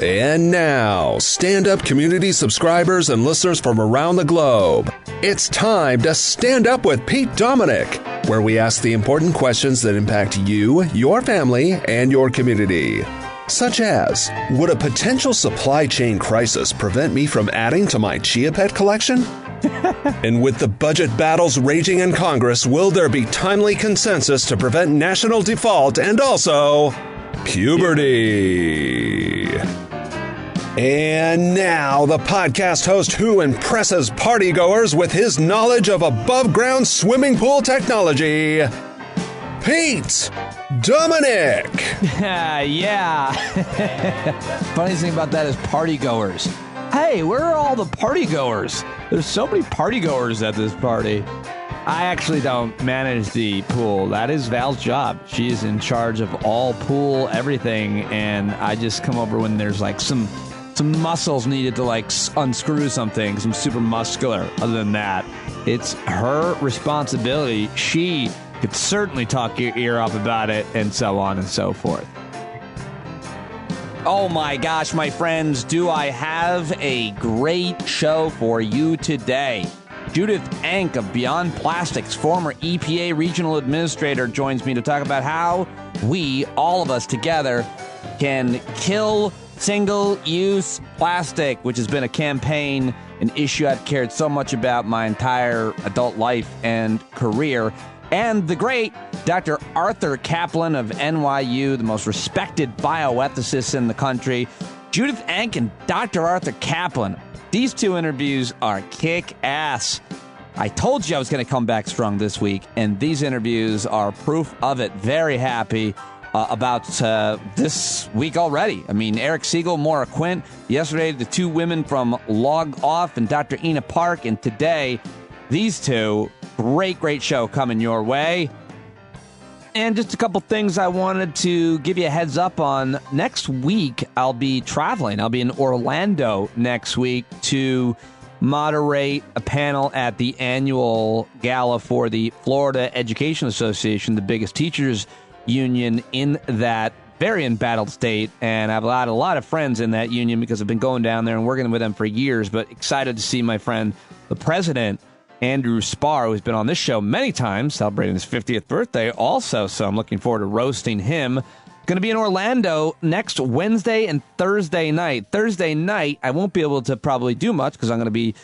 And now, stand-up community subscribers and listeners from around the globe, it's time to Stand Up with Pete Dominick, where we ask the important questions that impact you, your family, and your community. Such as, would a potential supply chain crisis prevent me from adding to my Chia Pet collection? And with the budget battles raging in Congress, will there be timely consensus to prevent national default and also puberty? And now, the podcast host who impresses partygoers with his knowledge of above-ground swimming pool technology, Pete Dominick. Yeah. Funniest thing about that is partygoers. Hey, where are all the partygoers? There's so many partygoers at this party. I actually don't manage the pool. That is Val's job. She is in charge of all pool, everything, and I just come over when there's like some muscles needed to like unscrew something, some super muscular. Other than that, it's her responsibility. She could certainly talk your ear off about it and so on and so forth. Oh my gosh, my friends, do I have a great show for you today. Judith Bank of Beyond Plastics, former EPA regional administrator, joins me to talk about how we, all of us together, can kill single-use plastic, which has been a campaign, an issue I've cared so much about my entire adult life and career. And the great Dr. Arthur Caplan of NYU, the most respected bioethicist in the country. Judith Bank and Dr. Arthur Caplan. These two interviews are kick-ass. I told you I was going to come back strong this week, and these interviews are proof of it. Very happy about this week already. I mean, Eric Siegel, Maura Quint. Yesterday, the two women from Log Off and Dr. Ina Park. And today, these two. Great show coming your way. And just a couple things I wanted to give you a heads up on. Next week, I'll be traveling. I'll be in Orlando next week to moderate a panel at the annual gala for the Florida Education Association, the biggest teachers union in that very embattled state. And I've had a lot of friends in that union because I've been going down there and working with them for years. But excited to see my friend, the president, Andrew Spar, who's been on this show many times, celebrating his 50th birthday also, so I'm looking forward to roasting him. Going to be in Orlando next Wednesday and Thursday night. Thursday night, I won't be able to probably do much because I'm going to be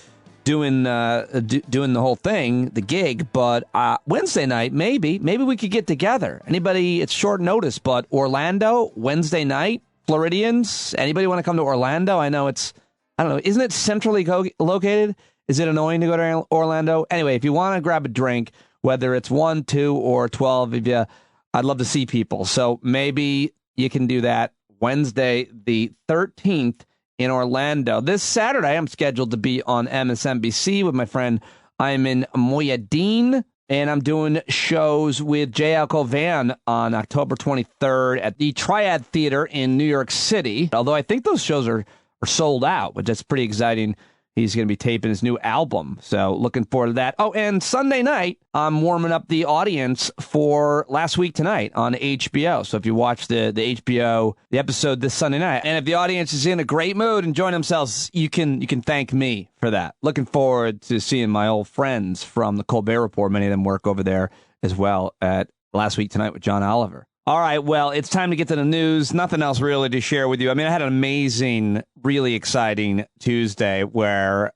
doing the whole thing, the gig, but Wednesday night, maybe we could get together. Anybody, it's short notice, but Orlando, Wednesday night, Floridians, anybody want to come to Orlando? I know it's, I don't know, isn't it centrally located? Is it annoying to go to Orlando? Anyway, if you want to grab a drink, whether it's 1, 2, or 12 of you, I'd love to see people. So maybe you can do that Wednesday, the 13th in Orlando. This Saturday, I'm scheduled to be on MSNBC with my friend Ayman Moyadeen, and I'm doing shows with Jay Alcovan on October 23rd at the Triad Theater in New York City. Although I think those shows are sold out, but that's pretty exciting. He's going to be taping his new album, so looking forward to that. Oh, and Sunday night, I'm warming up the audience for Last Week Tonight on HBO. So if you watch the HBO, the episode this Sunday night, and if the audience is in a great mood, enjoying themselves, you can thank me for that. Looking forward to seeing my old friends from the Colbert Report. Many of them work over there as well at Last Week Tonight with John Oliver. All right, well, it's time to get to the news. Nothing else really to share with you. I mean, I had an amazing, really exciting Tuesday where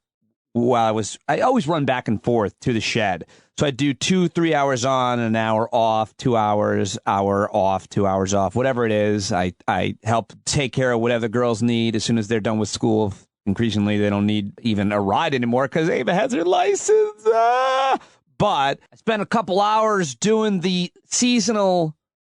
I always run back and forth to the shed. So I do 2-3 hours on, an hour off, 2 hours, hour off, 2 hours off, whatever it is. I help take care of whatever the girls need as soon as they're done with school. Increasingly, they don't need even a ride anymore because Ava has her license. But I spent a couple hours doing the seasonal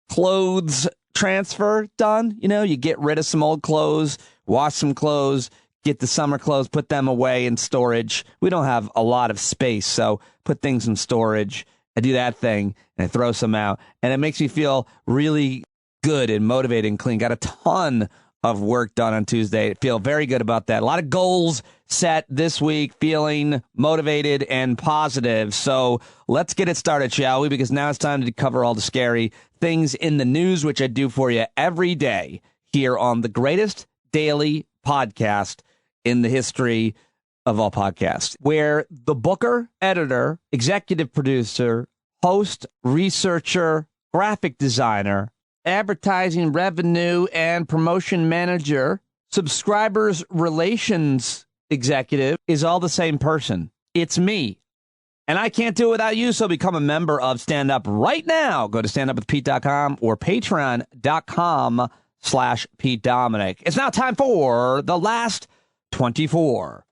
clothes transfer done. You know, you get rid of some old clothes, wash some clothes, get the summer clothes, put them away in storage. We don't have a lot of space, so put things in storage. I do that thing, and I throw some out, and it makes me feel really good and motivated and clean. Got a ton of work done on Tuesday. I feel very good about that. A lot of goals set this week, feeling motivated and positive. So let's get it started, shall we? Because now it's time to cover all the scary things in the news, which I do for you every day here on the greatest daily podcast in the history of all podcasts, where the booker, editor, executive producer, host, researcher, graphic designer, advertising, revenue, and promotion manager, subscribers relations executive is all the same person. It's me. And I can't do it without you, so become a member of Stand Up right now. Go to standupwithpete.com or patreon.com/Pete Dominic. It's now time for the last 24.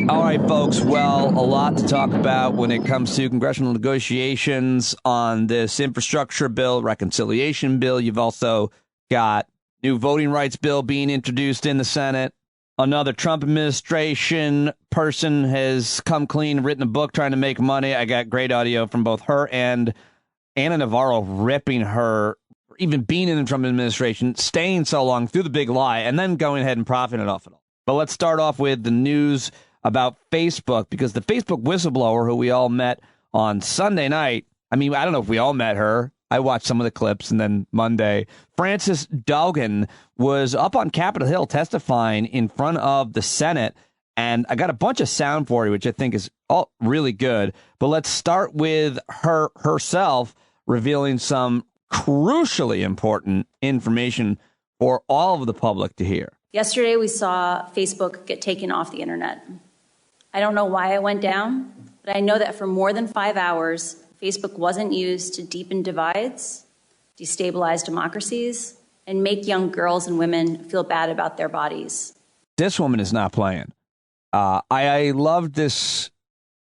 All right, folks. Well, a lot to talk about when it comes to congressional negotiations on this infrastructure bill, reconciliation bill. You've also got new voting rights bill being introduced in the Senate. Another Trump administration person has come clean, written a book trying to make money. I got great audio from both her and Ana Navarro ripping her, even being in the Trump administration, staying so long through the big lie, and then going ahead and profiting off it all. But let's start off with the news about Facebook, because the Facebook whistleblower, who we all met on Sunday night, I mean, I don't know if we all met her. I watched some of the clips, and then Monday, Frances Dogan was up on Capitol Hill testifying in front of the Senate, and I got a bunch of sound for you, which I think is all really good. But let's start with her herself revealing some crucially important information for all of the public to hear. Yesterday, we saw Facebook get taken off the internet. I don't know why it went down, but I know that for more than 5 hours, Facebook wasn't used to deepen divides, destabilize democracies, and make young girls and women feel bad about their bodies. This woman is not playing. I loved this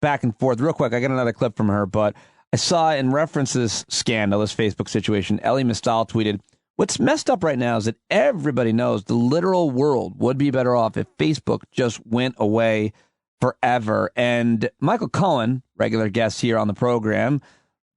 back and forth. Real quick, I got another clip from her, but I saw in reference to this scandalous Facebook situation, Elie Mystal tweeted, "What's messed up right now is that everybody knows the literal world would be better off if Facebook just went away forever." And Michael Cohen, regular guest here on the program,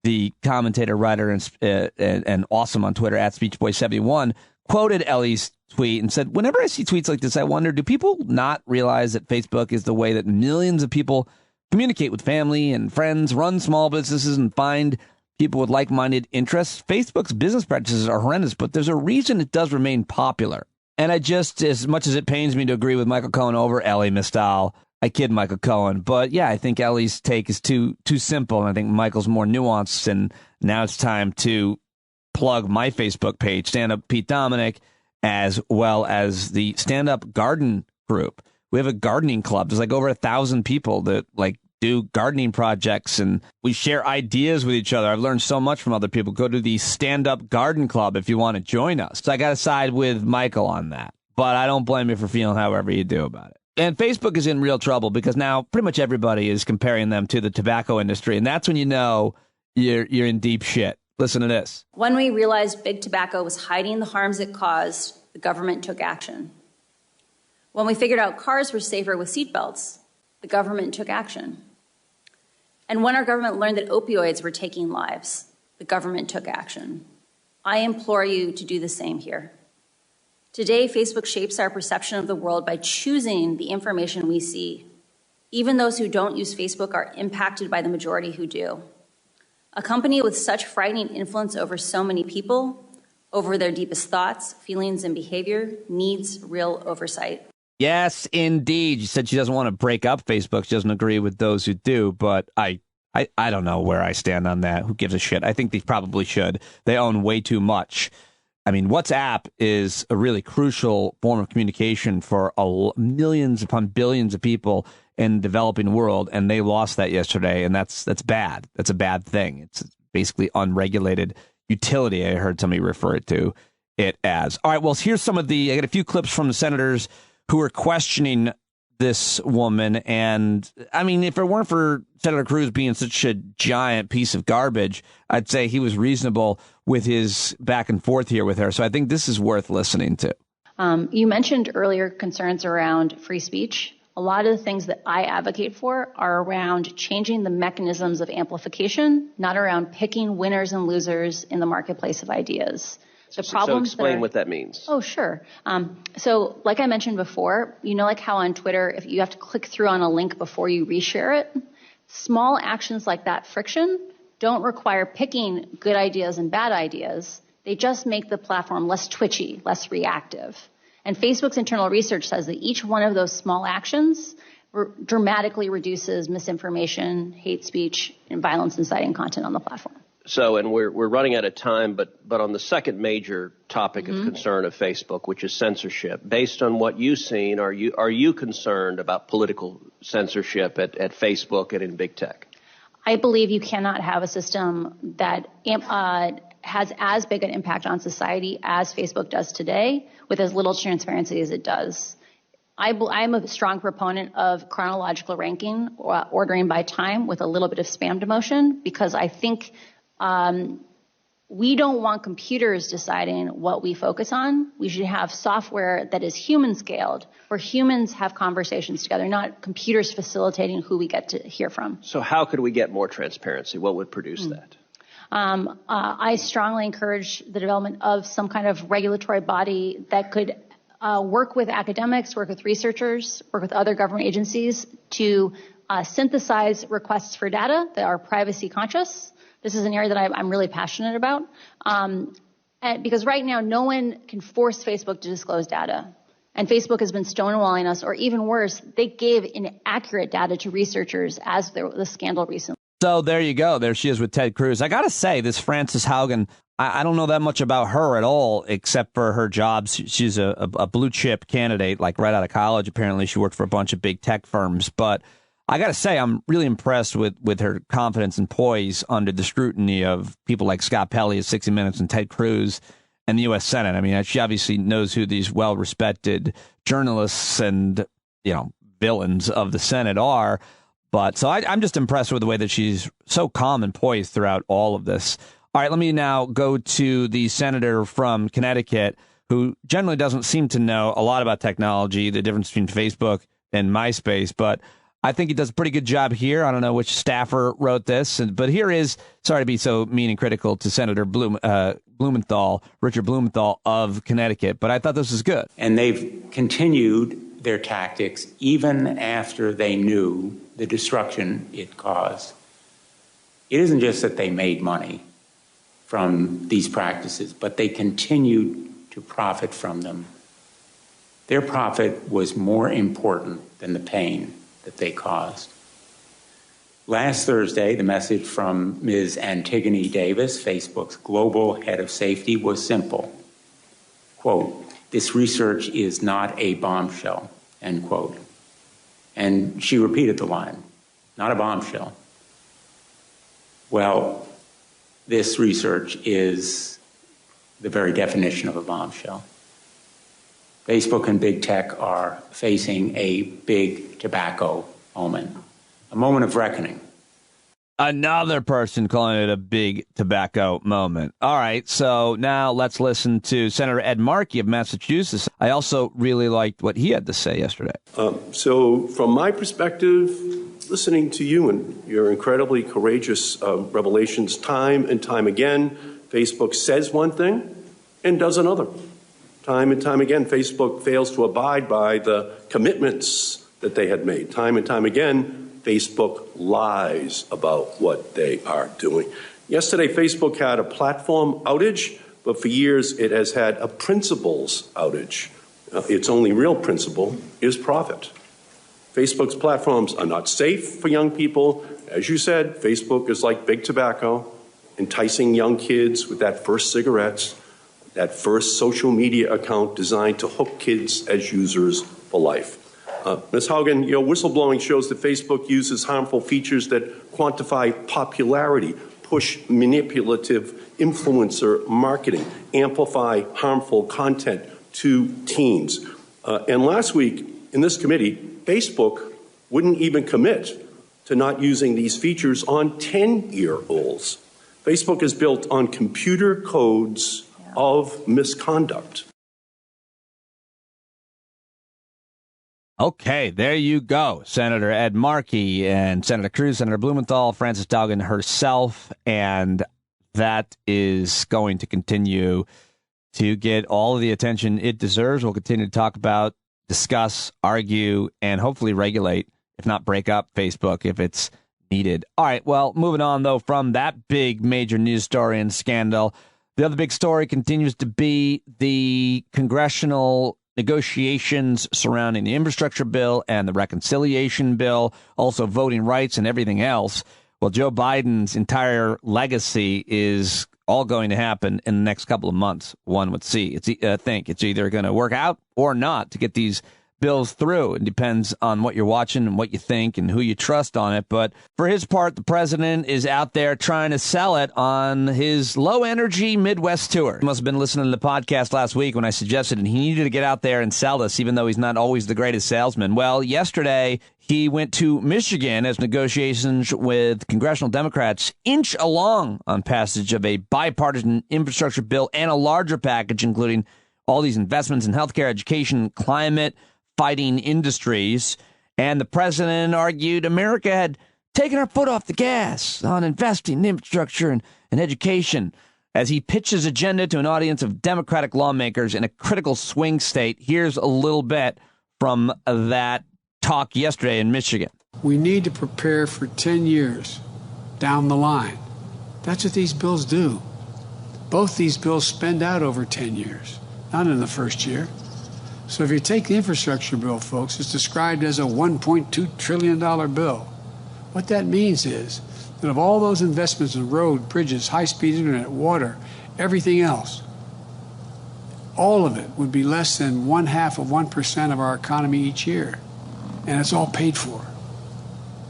the commentator, writer, and awesome on Twitter at SpeechBoy71, quoted Ellie's tweet and said, "Whenever I see tweets like this, I wonder, do people not realize that Facebook is the way that millions of people communicate with family and friends, run small businesses, and find people with like-minded interests? Facebook's business practices are horrendous, but there's a reason it does remain popular." And I just, as much as it pains me to agree with Michael Cohen over Elie Mystal, I kid Michael Cohen, but yeah, I think Ellie's take is too simple, and I think Michael's more nuanced. And now it's time to plug my Facebook page, Stand Up Pete Dominic, as well as the Stand Up Garden group. We have a gardening club. There's like over 1,000 people that like do gardening projects, and we share ideas with each other. I've learned so much from other people. Go to the Stand Up Garden Club if you want to join us. So I got to side with Michael on that, but I don't blame you for feeling however you do about it. And Facebook is in real trouble because now pretty much everybody is comparing them to the tobacco industry. And that's when you know you're in deep shit. Listen to this. When we realized big tobacco was hiding the harms it caused, the government took action. When we figured out cars were safer with seatbelts, the government took action. And when our government learned that opioids were taking lives, the government took action. I implore you to do the same here. Today, Facebook shapes our perception of the world by choosing the information we see. Even those who don't use Facebook are impacted by the majority who do. A company with such frightening influence over so many people, over their deepest thoughts, feelings, and behavior, needs real oversight. Yes, indeed. She said she doesn't want to break up Facebook. She doesn't agree with those who do, but I don't know where I stand on that. Who gives a shit? I think they probably should. They own way too much. I mean, WhatsApp is a really crucial form of communication for millions upon billions of people in the developing world, and they lost that yesterday, and that's bad. That's a bad thing. It's basically unregulated utility. I heard somebody refer to it as. All right, well, here's some of I got a few clips from the senators who are questioning this woman, and I mean, if it weren't for Senator Cruz being such a giant piece of garbage, I'd say he was reasonable with his back and forth here with her. So I think this is worth listening to. You mentioned earlier concerns around free speech. A lot of the things that I advocate for are around changing the mechanisms of amplification, not around picking winners and losers in the marketplace of ideas. So explain what that means. Oh, sure. So like I mentioned before, like how on Twitter, if you have to click through on a link before you reshare it, small actions like that friction don't require picking good ideas and bad ideas. They just make the platform less twitchy, less reactive. And Facebook's internal research says that each one of those small actions dramatically reduces misinformation, hate speech, and violence inciting content on the platform. So, and we're running out of time, but on the second major topic of concern of Facebook, which is censorship, based on what you've seen, are you concerned about political censorship at Facebook and in big tech? I believe you cannot have a system that has as big an impact on society as Facebook does today with as little transparency as it does. I'm a strong proponent of chronological ranking or ordering by time with a little bit of spam demotion, because I think we don't want computers deciding what we focus on. We should have software that is human scaled, where humans have conversations together, not computers facilitating who we get to hear from. So how could we get more transparency? What would produce that? I strongly encourage the development of some kind of regulatory body that could work with academics, work with researchers, work with other government agencies to synthesize requests for data that are privacy conscious. This is an area that I'm really passionate about, and because right now no one can force Facebook to disclose data. And Facebook has been stonewalling us, or even worse, they gave inaccurate data to researchers as the scandal recently. So there you go. There she is with Ted Cruz. I got to say, this Frances Haugen, I don't know that much about her at all, except for her jobs. She's a blue chip candidate, like right out of college. Apparently, she worked for a bunch of big tech firms. But I got to say, I'm really impressed with her confidence and poise under the scrutiny of people like Scott Pelley at 60 Minutes and Ted Cruz and the U.S. Senate. I mean, she obviously knows who these well-respected journalists and, villains of the Senate are. But so I'm just impressed with the way that she's so calm and poised throughout all of this. All right, let me now go to the senator from Connecticut, who generally doesn't seem to know a lot about technology, the difference between Facebook and MySpace, but I think he does a pretty good job here. I don't know which staffer wrote this, but here is, sorry to be so mean and critical to Senator Blumenthal, Richard Blumenthal of Connecticut, but I thought this was good. And they've continued their tactics even after they knew the destruction it caused. It isn't just that they made money from these practices, but they continued to profit from them. Their profit was more important than the pain that they caused. Last Thursday, the message from Ms. Antigone Davis, Facebook's global head of safety, was simple. Quote, "This research is not a bombshell," end quote. And she repeated the line, "Not a bombshell." Well, this research is the very definition of a bombshell. Facebook and big tech are facing a big tobacco moment, a moment of reckoning. Another person calling it a big tobacco moment. All right, so now let's listen to Senator Ed Markey of Massachusetts. I also really liked what he had to say yesterday. So from my perspective, listening to you and your incredibly courageous revelations time and time again, Facebook says one thing and does another. Time and time again, Facebook fails to abide by the commitments that they had made. Time and time again, Facebook lies about what they are doing. Yesterday, Facebook had a platform outage, but for years it has had a principles outage. Its only real principle is profit. Facebook's platforms are not safe for young people. As you said, Facebook is like big tobacco, enticing young kids with that first cigarette, that first social media account designed to hook kids as users for life. Ms. Haugen, your whistleblowing shows that Facebook uses harmful features that quantify popularity, push manipulative influencer marketing, amplify harmful content to teens. And last week in this committee, Facebook wouldn't even commit to not using these features on 10-year-olds. Facebook is built on computer codes of misconduct. Okay, there you go. Senator Ed Markey and Senator Cruz, Senator Blumenthal, Frances Haugen herself, and that is going to continue to get all of the attention it deserves. We'll continue to talk about, discuss, argue, and hopefully regulate, if not break up, Facebook if it's needed. All right, well, moving on, though, from that big major news story and scandal, the other big story continues to be the congressional negotiations surrounding the infrastructure bill and the reconciliation bill, also voting rights and everything else. Well, Joe Biden's entire legacy is all going to happen in the next couple of months, one would see. Think it's either going to work out or not to get these bills through. It depends on what you're watching and what you think and who you trust on it. But for his part, the president is out there trying to sell it on his low-energy Midwest tour. He must have been listening to the podcast last week when I suggested he needed to get out there and sell this, even though he's not always the greatest salesman. Well, yesterday, he went to Michigan as negotiations with congressional Democrats inch along on passage of a bipartisan infrastructure bill and a larger package, including all these investments in healthcare, education, climate, fighting industries. And the president argued America had taken our foot off the gas on investing in infrastructure and education as he pitched his agenda to an audience of Democratic lawmakers in a critical swing state. Here's a little bit from that talk yesterday in Michigan. We need to prepare for 10 years down the line. That's what these bills do. Both these bills spend out over 10 years, not in the first year. So if you take the infrastructure bill, folks, it's described as a $1.2 trillion bill. What that means is that of all those investments in road, bridges, high-speed internet, water, everything else, all of it would be less than 0.5% of our economy each year. And it's all paid for.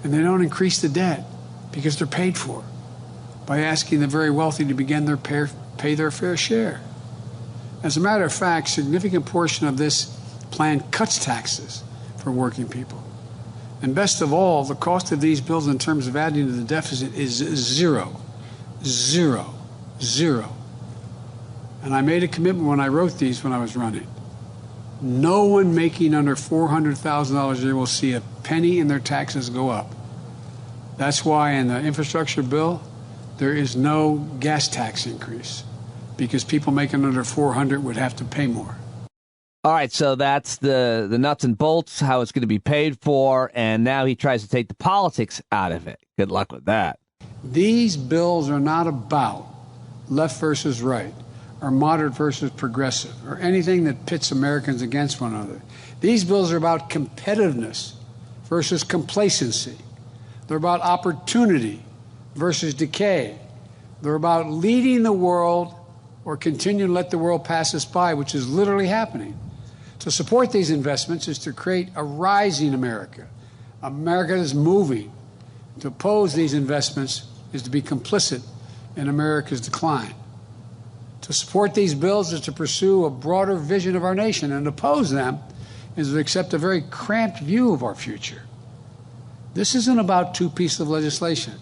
And they don't increase the debt because they're paid for by asking the very wealthy to begin pay their fair share. As a matter of fact, a significant portion of this plan cuts taxes for working people. And best of all, the cost of these bills in terms of adding to the deficit is zero. Zero. Zero. And I made a commitment when I wrote these when I was running. No one making under $400,000 a year will see a penny in their taxes go up. That's why in the infrastructure bill, there is no gas tax increase, because people making under $400,000 would have to pay more. All right, so that's the nuts and bolts, how it's going to be paid for, and now he tries to take the politics out of it. Good luck with that. These bills are not about left versus right, or moderate versus progressive, or anything that pits Americans against one another. These bills are about competitiveness versus complacency. They're about opportunity versus decay. They're about leading the world or continue to let the world pass us by, which is literally happening. To support these investments is to create a rising America. America is moving. To oppose these investments is to be complicit in America's decline. To support these bills is to pursue a broader vision of our nation, and to oppose them is to accept a very cramped view of our future. This isn't about two pieces of legislation.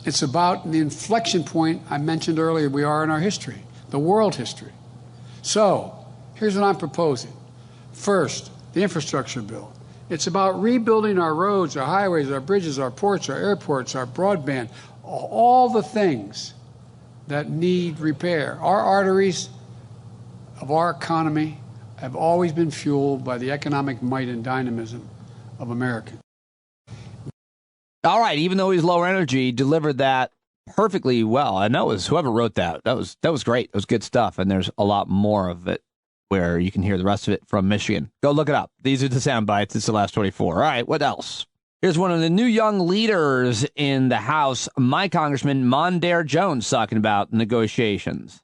It's about the inflection point I mentioned earlier we are in our history, the world history. So, here's what I'm proposing. First, the infrastructure bill. It's about rebuilding our roads, our highways, our bridges, our ports, our airports, our broadband, all the things that need repair. Our arteries of our economy have always been fueled by the economic might and dynamism of Americans. All right, even though he's lower energy, delivered that perfectly well. And that was whoever wrote that. That was great. It was good stuff. And there's a lot more of it where you can hear the rest of it from Michigan. Go look it up. These are the sound bites. It's the last 24. All right, what else? Here's one of the new young leaders in the House, my Congressman Mondaire Jones, talking about negotiations.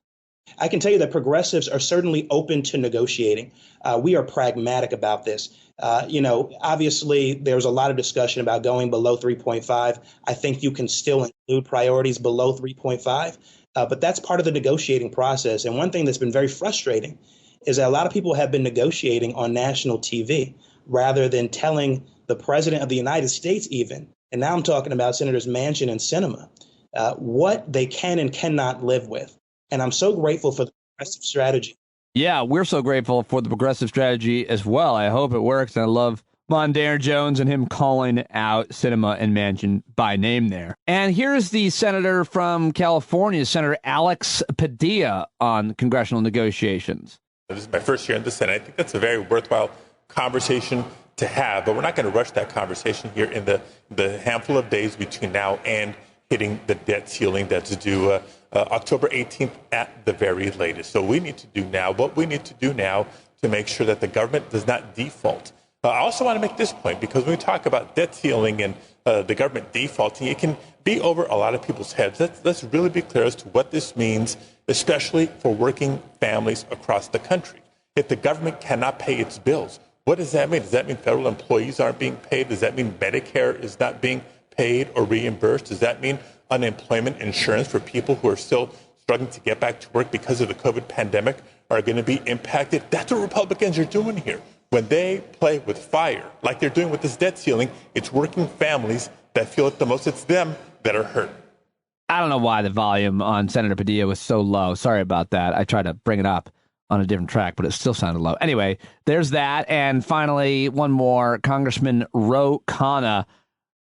I can tell you that progressives are certainly open to negotiating. We are pragmatic about this. Obviously, there's a lot of discussion about going below 3.5. I think you can still include priorities below 3.5, but that's part of the negotiating process. And one thing that's been very frustrating is that a lot of people have been negotiating on national TV rather than telling the president of the United States even, and now I'm talking about Senators Manchin and Sinema, what they can and cannot live with. And I'm so grateful for the progressive strategy. Yeah, we're so grateful for the progressive strategy as well. I hope it works. And I love Mondaire Jones and him calling out Sinema and Manchin by name there. And here's the senator from California, Senator Alex Padilla, on congressional negotiations. This is my first year in the Senate. I think that's a very worthwhile conversation to have, but we're not going to rush that conversation here in the handful of days between now and hitting the debt ceiling that's due October 18th at the very latest. So we need to do now what we need to do now to make sure that the government does not default. I also want to make this point, because when we talk about debt ceiling and the government defaulting, it can be over a lot of people's heads. Let's really be clear as to what this means, especially for working families across the country. If the government cannot pay its bills, what does that mean? Does that mean federal employees aren't being paid? Does that mean Medicare is not being paid or reimbursed? Does that mean unemployment insurance for people who are still struggling to get back to work because of the COVID pandemic are going to be impacted? That's what Republicans are doing here. When they play with fire, like they're doing with this debt ceiling, it's working families that feel it the most. It's them that are hurt. I don't know why the volume on Senator Padilla was so low. Sorry about that. I tried to bring it up on a different track, but it still sounded low. Anyway, there's that. And finally, one more. Congressman Ro Khanna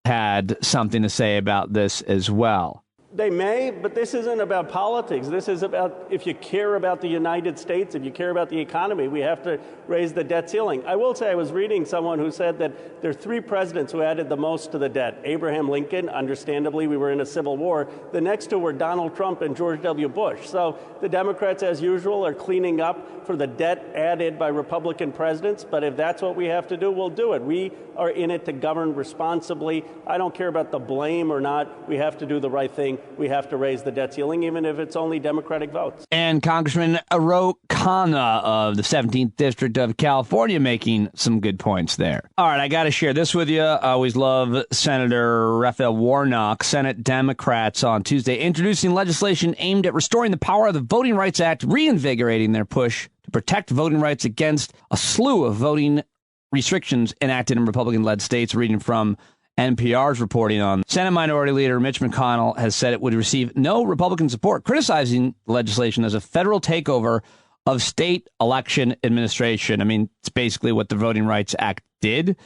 had something to say about this as well. They may, but this isn't about politics. This is about, if you care about the United States, if you care about the economy, we have to raise the debt ceiling. I will say I was reading someone who said that there are 3 presidents who added the most to the debt. Abraham Lincoln, understandably, we were in a civil war. The next 2 were Donald Trump and George W. Bush. So the Democrats, as usual, are cleaning up for the debt added by Republican presidents. But if that's what we have to do, we'll do it. We are in it to govern responsibly. I don't care about the blame or not. We have to do the right thing. We have to raise the debt ceiling, even if it's only Democratic votes. And Congressman Ro Khanna of the 17th District of California making some good points there. All right, I got to share this with you. I always love Senator Raphael Warnock. Senate Democrats on Tuesday introducing legislation aimed at restoring the power of the Voting Rights Act, reinvigorating their push to protect voting rights against a slew of voting restrictions enacted in Republican-led states. Reading from NPR's reporting on Senate Minority Leader Mitch McConnell has said it would receive no Republican support, criticizing the legislation as a federal takeover of state election administration. I mean, it's basically what the Voting Rights Act did.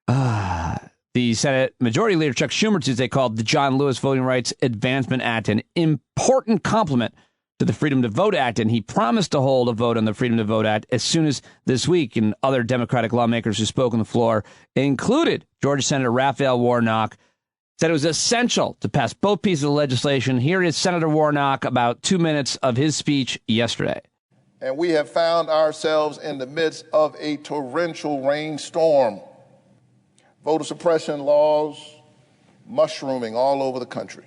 The Senate Majority Leader Chuck Schumer Tuesday called the John Lewis Voting Rights Advancement Act an important complement to the Freedom to Vote Act, and he promised to hold a vote on the Freedom to Vote Act as soon as this week. And other Democratic lawmakers who spoke on the floor included Georgia Senator Raphael Warnock, said it was essential to pass both pieces of legislation. Here is Senator Warnock, about 2 minutes of his speech yesterday. And we have found ourselves in the midst of a torrential rainstorm. Voter suppression laws mushrooming all over the country.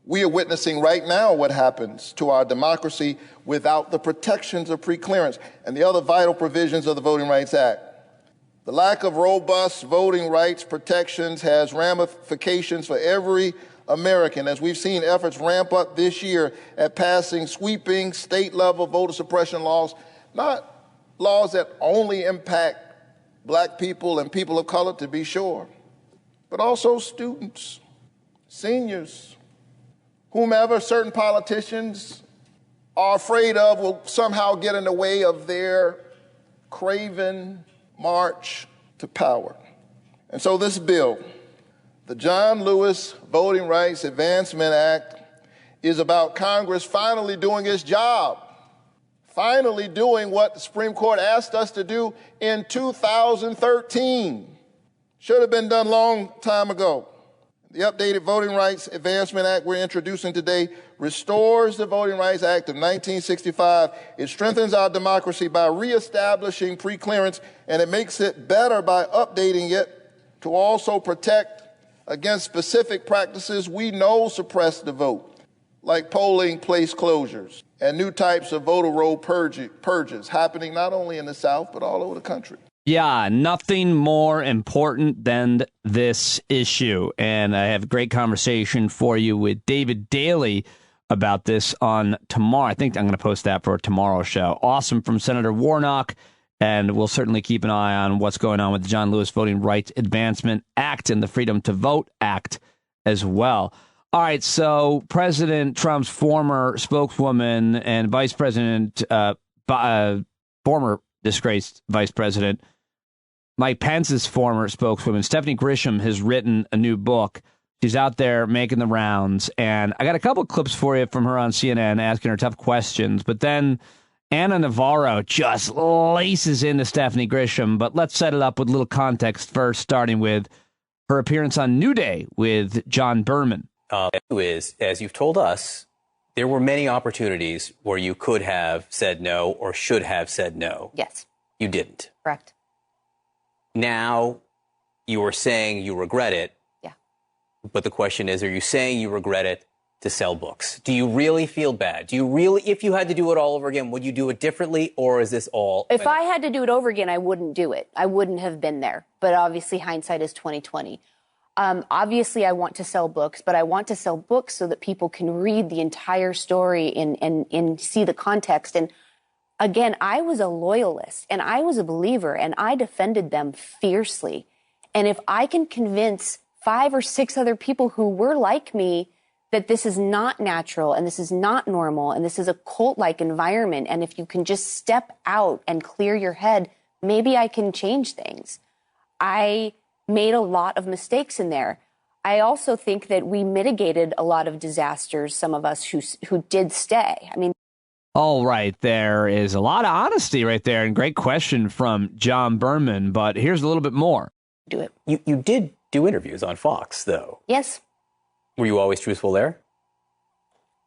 We are witnessing right now what happens to our democracy without the protections of preclearance and the other vital provisions of the Voting Rights Act. The lack of robust voting rights protections has ramifications for every American, as we've seen efforts ramp up this year at passing sweeping state-level voter suppression laws, not laws that only impact Black people and people of color, to be sure, but also students, seniors, whomever certain politicians are afraid of will somehow get in the way of their craven march to power. And so this bill, the John Lewis Voting Rights Advancement Act, is about Congress finally doing its job, finally doing what the Supreme Court asked us to do in 2013. Should have been done long time ago. The updated Voting Rights Advancement Act we're introducing today restores the Voting Rights Act of 1965. It strengthens our democracy by reestablishing preclearance, and it makes it better by updating it to also protect against specific practices we know suppress the vote, like polling place closures and new types of voter roll purges happening not only in the South, but all over the country. Yeah, nothing more important than this issue. And I have a great conversation for you with David Daley about this on tomorrow. I think I'm going to post that for tomorrow's show. Awesome from Senator Warnock. And we'll certainly keep an eye on what's going on with the John Lewis Voting Rights Advancement Act and the Freedom to Vote Act as well. All right, so President Trump's former spokeswoman and Vice President, former disgraced Vice President, Mike Pence's former spokeswoman, Stephanie Grisham, has written a new book. She's out there making the rounds. And I got a couple of clips for you from her on CNN asking her tough questions. But then Ana Navarro just laces into Stephanie Grisham. But let's set it up with a little context first, starting with her appearance on New Day with John Berman. Is, as you've told us, there were many opportunities where you could have said no or should have said no. Yes. You didn't. Correct. Now you are saying you regret it. Yeah. But the question is, are you saying you regret it to sell books? Do you really feel bad? Do you really, if you had to do it all over again, would you do it differently, or is this all? If I had to do it over again, I wouldn't do it. I wouldn't have been there. But obviously hindsight is 20/20. Obviously I want to sell books, but I want to sell books so that people can read the entire story and see the context. And again, I was a loyalist and I was a believer and I defended them fiercely. And if I can convince 5 or 6 other people who were like me that this is not natural and this is not normal and this is a cult-like environment, and if you can just step out and clear your head, maybe I can change things. I made a lot of mistakes in there. I also think that we mitigated a lot of disasters, some of us who did stay. I mean, all right, there is a lot of honesty right there, and great question from John Berman, but here's a little bit more. Do it. You did do interviews on Fox, though. Yes. Were you always truthful there?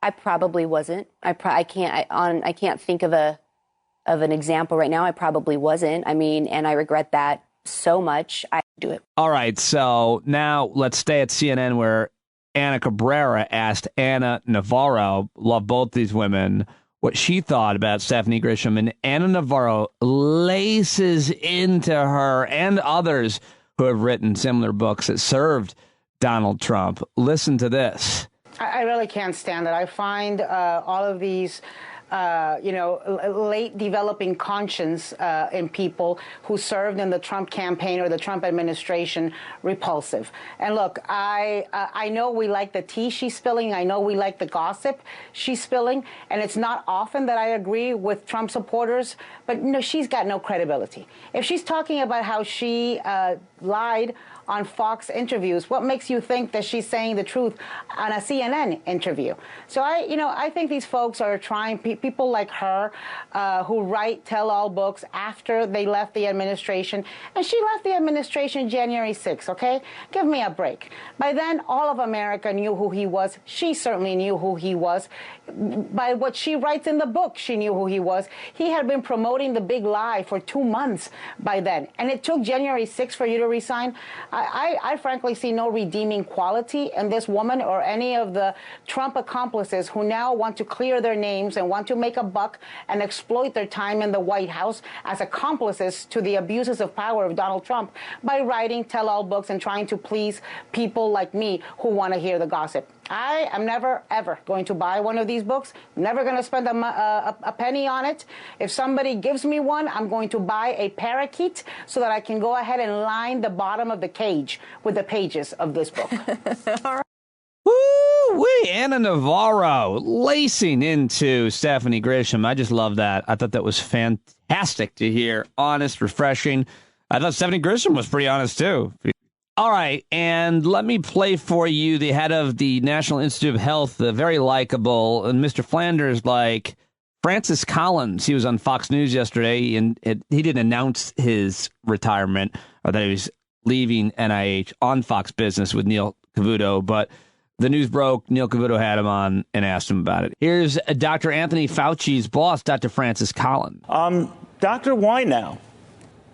I probably wasn't. I can't think of an example right now. I probably wasn't. I mean, and I regret that so much. I do it. All right, so now let's stay at CNN, where Ana Cabrera asked Ana Navarro, love both these women, what she thought about Stephanie Grisham, and Ana Navarro laces into her and others who have written similar books that served Donald Trump. Listen to this. I really can't stand it. I find all of these, late developing conscience in people who served in the Trump campaign or the Trump administration repulsive. And look, I know we like the tea she's spilling. I know we like the gossip she's spilling. And it's not often that I agree with Trump supporters, but no, she's got no credibility. If she's talking about how she lied on Fox interviews, what makes you think that she's saying the truth on a CNN interview? So I think these folks are trying, people like her who write tell-all books after they left the administration, and she left the administration January 6th, okay? Give me a break. By then, all of America knew who he was. She certainly knew who he was. By what she writes in the book, she knew who he was. He had been promoting the big lie for 2 months by then, and it took January 6th for you to resign. I frankly see no redeeming quality in this woman or any of the Trump accomplices who now want to clear their names and want to make a buck and exploit their time in the White House as accomplices to the abuses of power of Donald Trump by writing tell-all books and trying to please people like me who want to hear the gossip. I am never, ever going to buy one of these books. Never going to spend a penny on it. If somebody gives me one, I'm going to buy a parakeet so that I can go ahead and line the bottom of the cage with the pages of this book. Woo-wee, Ana Navarro lacing into Stephanie Grisham. I just love that. I thought that was fantastic to hear. Honest, refreshing. I thought Stephanie Grisham was pretty honest, too. All right, and let me play for you the head of the National Institute of Health, the very likable, and Mr. Flanders, like Francis Collins. He was on Fox News yesterday, and he didn't announce his retirement or that he was leaving NIH on Fox Business with Neil Cavuto, but the news broke. Neil Cavuto had him on and asked him about it. Here's Dr. Anthony Fauci's boss, Dr. Francis Collins. Doctor, why now?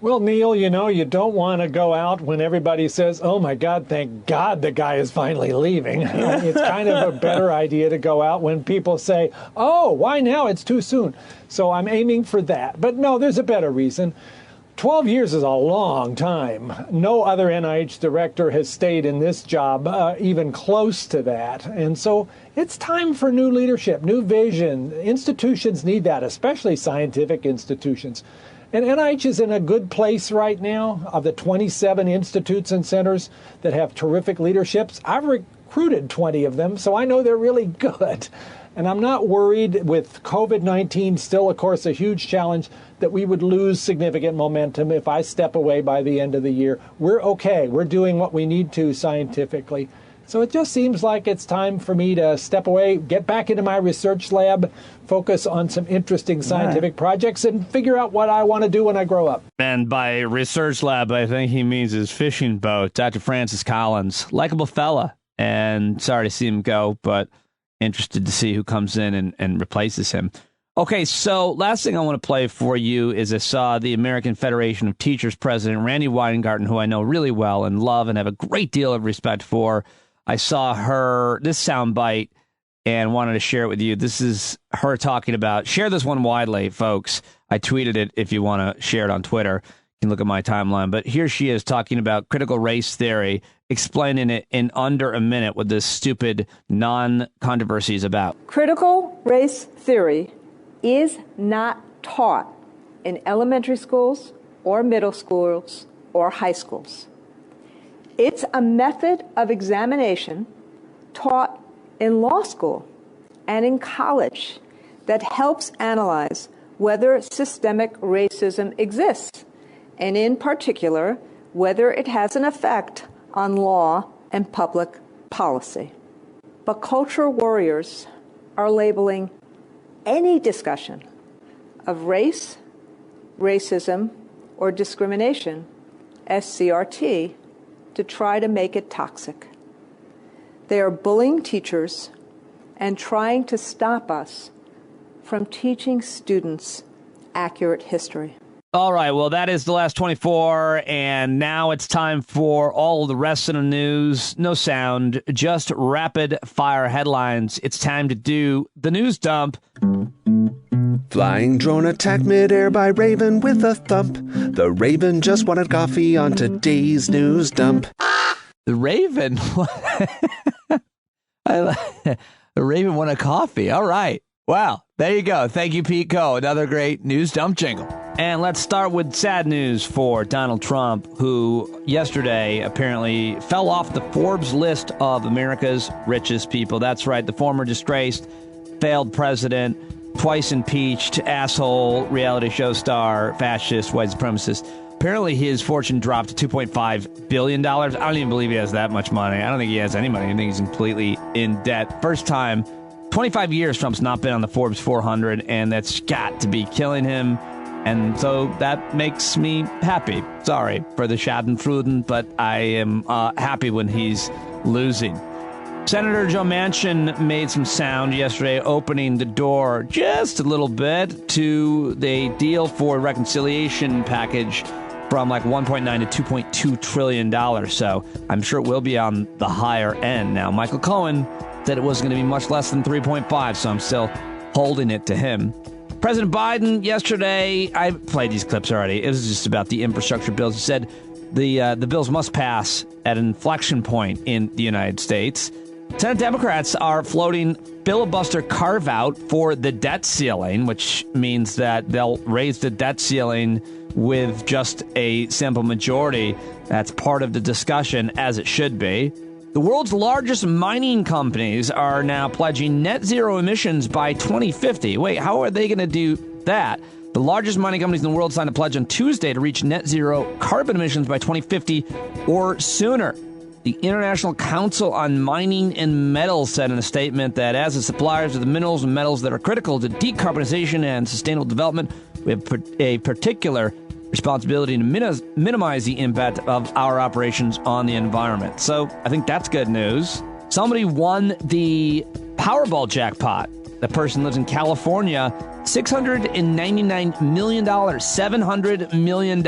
Well, Neil, you don't want to go out when everybody says, oh, my God, thank God the guy is finally leaving. It's kind of a better idea to go out when people say, oh, why now? It's too soon. So I'm aiming for that. But no, there's a better reason. 12 years is a long time. No other NIH director has stayed in this job even close to that. And so it's time for new leadership, new vision. Institutions need that, especially scientific institutions. And NIH is in a good place right now. Of the 27 institutes and centers that have terrific leaderships, I've recruited 20 of them, so I know they're really good. And I'm not worried with COVID-19 still, of course, a huge challenge that we would lose significant momentum if I step away by the end of the year. We're okay. We're doing what we need to scientifically. So it just seems like it's time for me to step away, get back into my research lab, focus on some interesting scientific projects, and figure out what I want to do when I grow up. And by research lab, I think he means his fishing boat. Dr. Francis Collins, likable fella, and sorry to see him go, but interested to see who comes in and replaces him. Okay, so last thing I want to play for you is I saw the American Federation of Teachers president, Randy Weingarten, who I know really well and love and have a great deal of respect for. I saw this soundbite and wanted to share it with you. This is her talking about, share this one widely, folks. I tweeted it if you want to share it on Twitter. You can look at my timeline. But here she is talking about critical race theory, explaining it in under a minute what this stupid non-controversy is about. Critical race theory is not taught in elementary schools or middle schools or high schools. It's a method of examination taught in law school and in college that helps analyze whether systemic racism exists, and in particular, whether it has an effect on law and public policy. But culture warriors are labeling any discussion of race, racism, or discrimination as CRT to try to make it toxic. They are bullying teachers and trying to stop us from teaching students accurate history. All right, well, that is the last 24, and now it's time for all the rest of the news. No sound, just rapid-fire headlines. It's time to do the news dump. Flying drone attacked midair by Raven with a thump. The Raven just wanted coffee on today's news dump. The Raven? The Raven wanted coffee. All right. Wow. There you go. Thank you, Pete Coe. Another great news dump jingle. And let's start with sad news for Donald Trump, who yesterday apparently fell off the Forbes list of America's richest people. That's right. The former disgraced, failed president, twice impeached, asshole, reality show star, fascist, white supremacist. Apparently his fortune dropped to $2.5 billion. I don't even believe he has that much money. I don't think he has any money. I think he's completely in debt. First time, 25 years Trump's not been on the Forbes 400, and that's got to be killing him. And so that makes me happy. Sorry for the Schadenfreude, but I am happy when he's losing. Senator Joe Manchin made some sound yesterday, opening the door just a little bit to the deal for reconciliation package from like $1.9 to $2.2 trillion. So I'm sure it will be on the higher end. Now, Michael Cohen said it wasn't going to be much less than 3.5, so I'm still holding it to him. President Biden yesterday, I played these clips already. It was just about the infrastructure bills. He said the bills must pass at an inflection point in the United States. Senate Democrats are floating filibuster carve-out for the debt ceiling, which means that they'll raise the debt ceiling with just a simple majority. That's part of the discussion, as it should be. The world's largest mining companies are now pledging net zero emissions by 2050. Wait, how are they going to do that? The largest mining companies in the world signed a pledge on Tuesday to reach net zero carbon emissions by 2050 or sooner. The International Council on Mining and Metals said in a statement that as the suppliers of the minerals and metals that are critical to decarbonization and sustainable development, we have a particular responsibility to minimize the impact of our operations on the environment. So I think that's good news. Somebody won the Powerball jackpot. The person lives in California. $699 million, $700 million.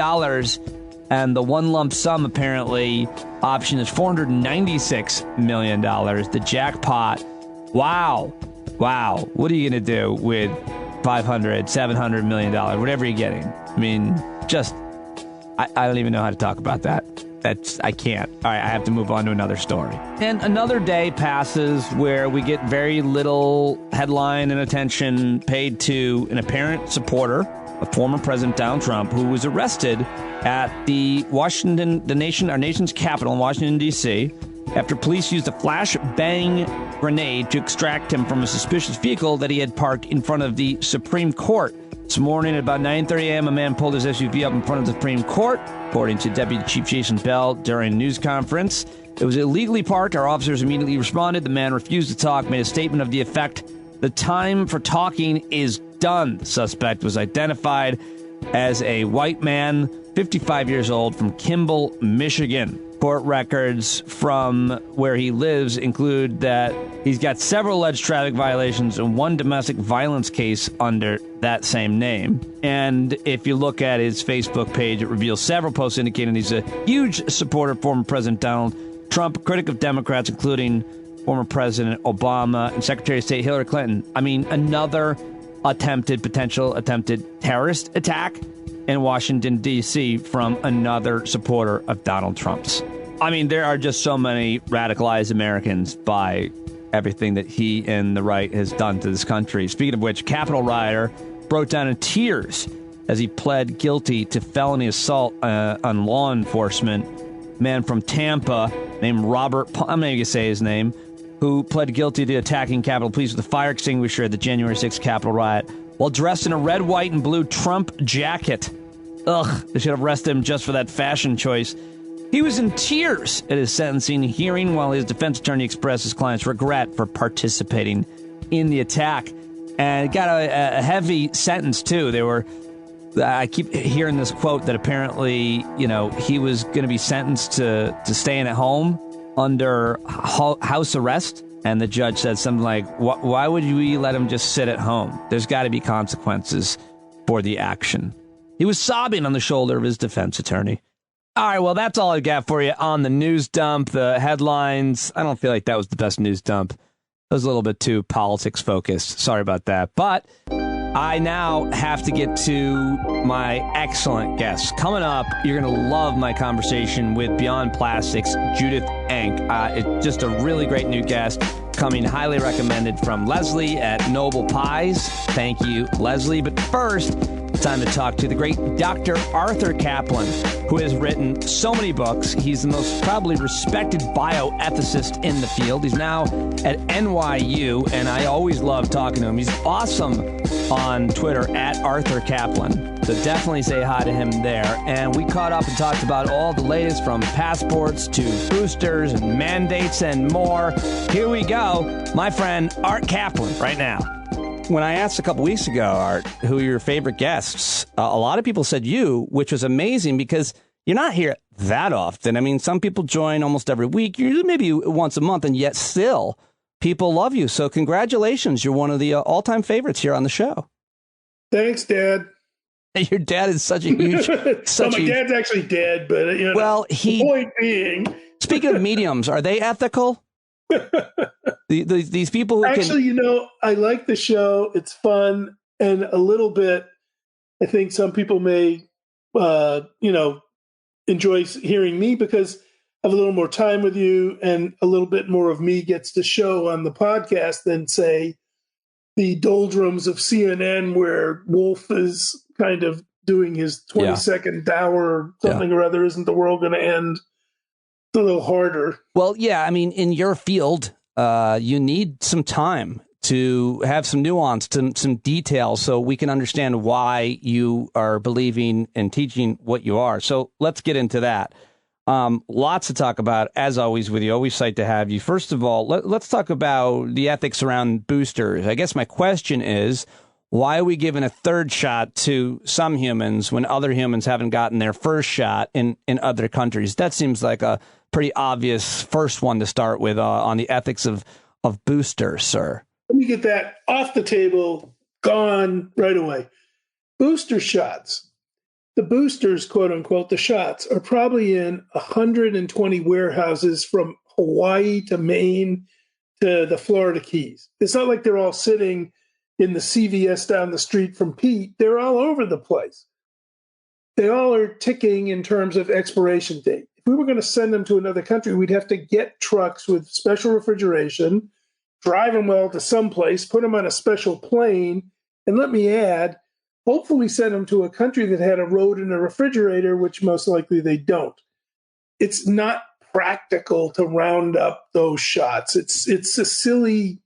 And the one lump sum, apparently, option is $496 million. The jackpot. Wow. Wow. What are you going to do with $500, $700 million, whatever you're getting? I mean, just, I don't even know how to talk about that. I can't. All right, I have to move on to another story. And another day passes where we get very little headline and attention paid to an apparent supporter of former President Donald Trump, who was arrested at our nation's capital in Washington, D.C., after police used a flashbang grenade to extract him from a suspicious vehicle that he had parked in front of the Supreme Court. This morning at about 9:30 a.m., a man pulled his SUV up in front of the Supreme Court, according to Deputy Chief Jason Bell during a news conference. It was illegally parked. Our officers immediately responded. The man refused to talk, made a statement of the effect, "The time for talking is done." The suspect was identified as a white man, 55 years old, from Kimball, Michigan. Court records from where he lives include that he's got several alleged traffic violations and one domestic violence case under that same name. And if you look at his Facebook page, it reveals several posts indicating he's a huge supporter of former President Donald Trump, critic of Democrats, including former President Obama and Secretary of State Hillary Clinton. I mean, another potential attempted terrorist attack in Washington, D.C. from another supporter of Donald Trump's. I mean, there are just so many radicalized Americans by everything that he and the right has done to this country. Speaking of which, Capitol rioter broke down in tears as he pled guilty to felony assault on law enforcement. Man from Tampa named Robert, I'm not even going to say his name, who pled guilty to attacking Capitol Police with a fire extinguisher at the January 6th Capitol riot while dressed in a red, white, and blue Trump jacket. Ugh, they should have arrested him just for that fashion choice. He was in tears at his sentencing hearing while his defense attorney expressed his client's regret for participating in the attack. And got a heavy sentence, too. I keep hearing this quote that apparently, he was going to be sentenced to staying at home under house arrest. And the judge said something like, why would we let him just sit at home? There's got to be consequences for the action. He was sobbing on the shoulder of his defense attorney. All right, well, that's all I got for you on the news dump, the headlines. I don't feel like that was the best news dump. It was a little bit too politics focused. Sorry about that. But I now have to get to my excellent guests. Coming up, you're going to love my conversation with Beyond Plastics, Judith Bank. It's just a really great new guest, coming highly recommended from Leslie at Noble Pies. Thank you, Leslie. But first, it's time to talk to the great Dr. Arthur Caplan, who has written so many books. He's the most probably respected bioethicist in the field. He's now at NYU, and I always love talking to him. He's awesome on Twitter at Arthur Caplan. So definitely say hi to him there. And we caught up and talked about all the latest, from passports to boosters and mandates and more. Here we go. My friend Art Caplan right now. When I asked a couple weeks ago, Art, who are your favorite guests, a lot of people said you, which was amazing because you're not here that often. I mean, some people join almost every week, maybe once a month, and yet still people love you. So congratulations. You're one of the all-time favorites here on the show. Thanks, Dad. Your dad is such a huge... dad's actually dead, but the point being... Speaking of mediums, are they ethical? These people who actually, I like the show. It's fun, and a little bit, I think some people may, enjoy hearing me because I have a little more time with you, and a little bit more of me gets to show on the podcast than, say, the doldrums of CNN where Wolf is kind of doing his 20-second dour or something or other. Isn't the world going to end? A little harder. Well, yeah, I mean, in your field, you need some time to have some nuance, some detail, so we can understand why you are believing and teaching what you are. So let's get into that. Lots to talk about, as always, with you. Always excited to have you. First of all, let's talk about the ethics around boosters. I guess my question is, why are we giving a third shot to some humans when other humans haven't gotten their first shot in other countries? That seems like a pretty obvious first one to start with on the ethics of boosters, sir. Let me get that off the table, gone right away. Booster shots. The boosters, quote unquote, the shots, are probably in 120 warehouses from Hawaii to Maine to the Florida Keys. It's not like they're all sitting in the CVS down the street from Pete. They're all over the place. They all are ticking in terms of expiration date. If we were going to send them to another country, we'd have to get trucks with special refrigeration, drive them well to someplace, put them on a special plane, and let me add, hopefully send them to a country that had a road and a refrigerator, which most likely they don't. It's not practical to round up those shots. It's a silly...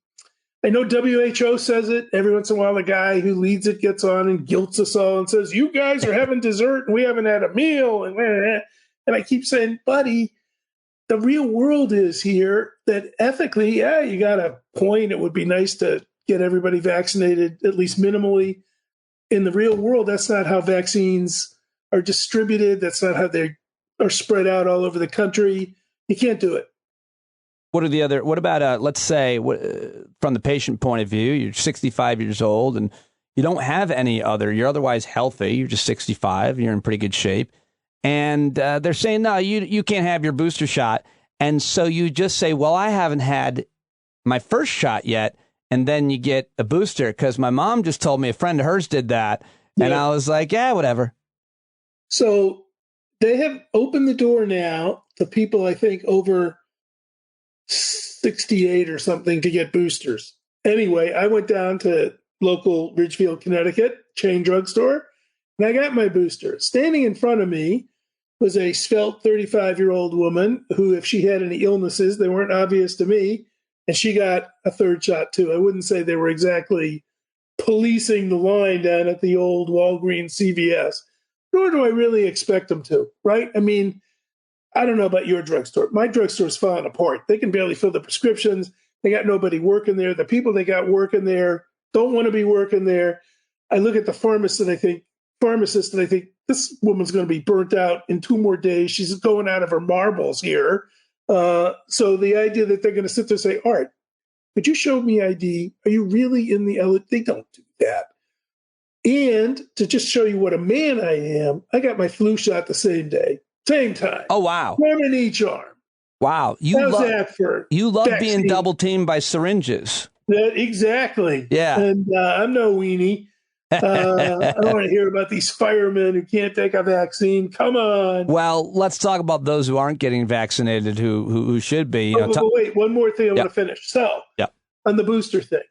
I know WHO says it. Every once in a while, the guy who leads it gets on and guilts us all and says, you guys are having dessert and we haven't had a meal. And I keep saying, buddy, the real world is here that ethically, you got a point. It would be nice to get everybody vaccinated, at least minimally. In the real world, that's not how vaccines are distributed. That's not how they're are spread out all over the country. You can't do it. What about, let's say, from the patient point of view, you're 65 years old and you don't have you're otherwise healthy, you're just 65, you're in pretty good shape. And they're saying, no, you can't have your booster shot. And so you just say, well, I haven't had my first shot yet. And then you get a booster because my mom just told me a friend of hers did that. Yeah. And I was like, yeah, whatever. So they have opened the door now to people, I think, over 68 or something to get boosters. Anyway, I went down to local Ridgefield, Connecticut chain drugstore, and I got my booster. Standing in front of me was a svelte 35-year-old woman who, if she had any illnesses, they weren't obvious to me, and she got a third shot too. I wouldn't say they were exactly policing the line down at the old Walgreens CVS, nor do I really expect them to, right? I mean, I don't know about your drugstore. My drugstore's falling apart. They can barely fill the prescriptions. They got nobody working there. The people they got working there don't want to be working there. I look at the pharmacist and I think this woman's going to be burnt out in 2 more days. She's going out of her marbles here. So the idea that they're going to sit there and say, Art, could you show me ID? Are you really in the L? They don't do that. And to just show you what a man I am, I got my flu shot the same day. Same time. Oh, wow. One in each arm. Wow. You love being double teamed by syringes. Exactly. Yeah. And I'm no weenie. I don't want to hear about these firemen who can't take a vaccine. Come on. Well, let's talk about those who aren't getting vaccinated who should be. Wait, one more thing I want to finish. So, on the booster thing.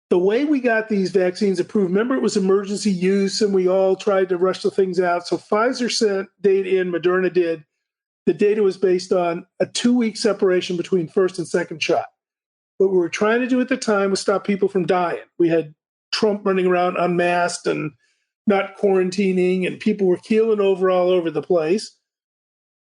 The way we got these vaccines approved, remember it was emergency use and we all tried to rush the things out. So Pfizer sent data in, Moderna did. The data was based on a 2-week separation between first and second shot. What we were trying to do at the time was stop people from dying. We had Trump running around unmasked and not quarantining, and people were keeling over all over the place.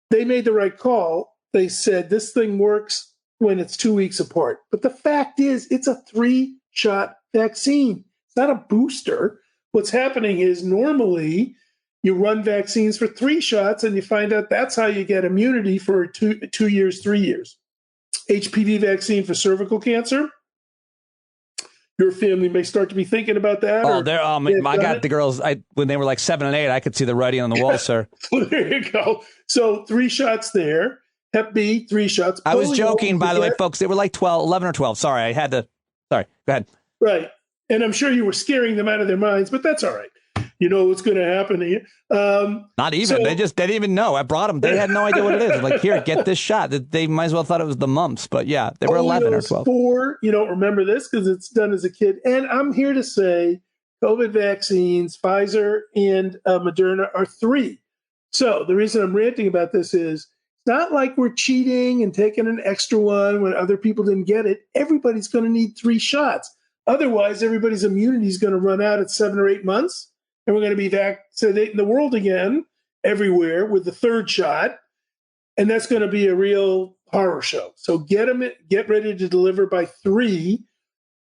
They made the right call. They said this thing works when it's 2 weeks apart. But the fact is, it's a 3-shot vaccine. It's not a booster. What's happening is normally you run vaccines for 3 shots and you find out that's how you get immunity for 2 years, 3 years. HPV vaccine for cervical cancer. Your family may start to be thinking about that. I got the girls, when they were like 7 and 8, I could see the writing on the wall, sir. There you go. So 3 shots there. Hep B, 3 shots. I was joking, by the way, folks. They were like 11 or 12. Sorry, sorry, go ahead. Right. And I'm sure you were scaring them out of their minds, but that's all right. You know what's going to happen to you. Not even. They didn't even know. I brought them. They had no idea what it is. I'm like, here, get this shot. They might as well thought it was the mumps. But yeah, they were 11 or 12. 4, you don't remember this because it's done as a kid. And I'm here to say COVID vaccines, Pfizer and Moderna are 3. So the reason I'm ranting about this is it's not like we're cheating and taking an extra one when other people didn't get it. Everybody's going to need 3 shots. Otherwise, everybody's immunity is going to run out at 7 or 8 months. And we're going to be vaccinating the world again, everywhere, with the 3rd shot. And that's going to be a real horror show. So get ready to deliver by 3.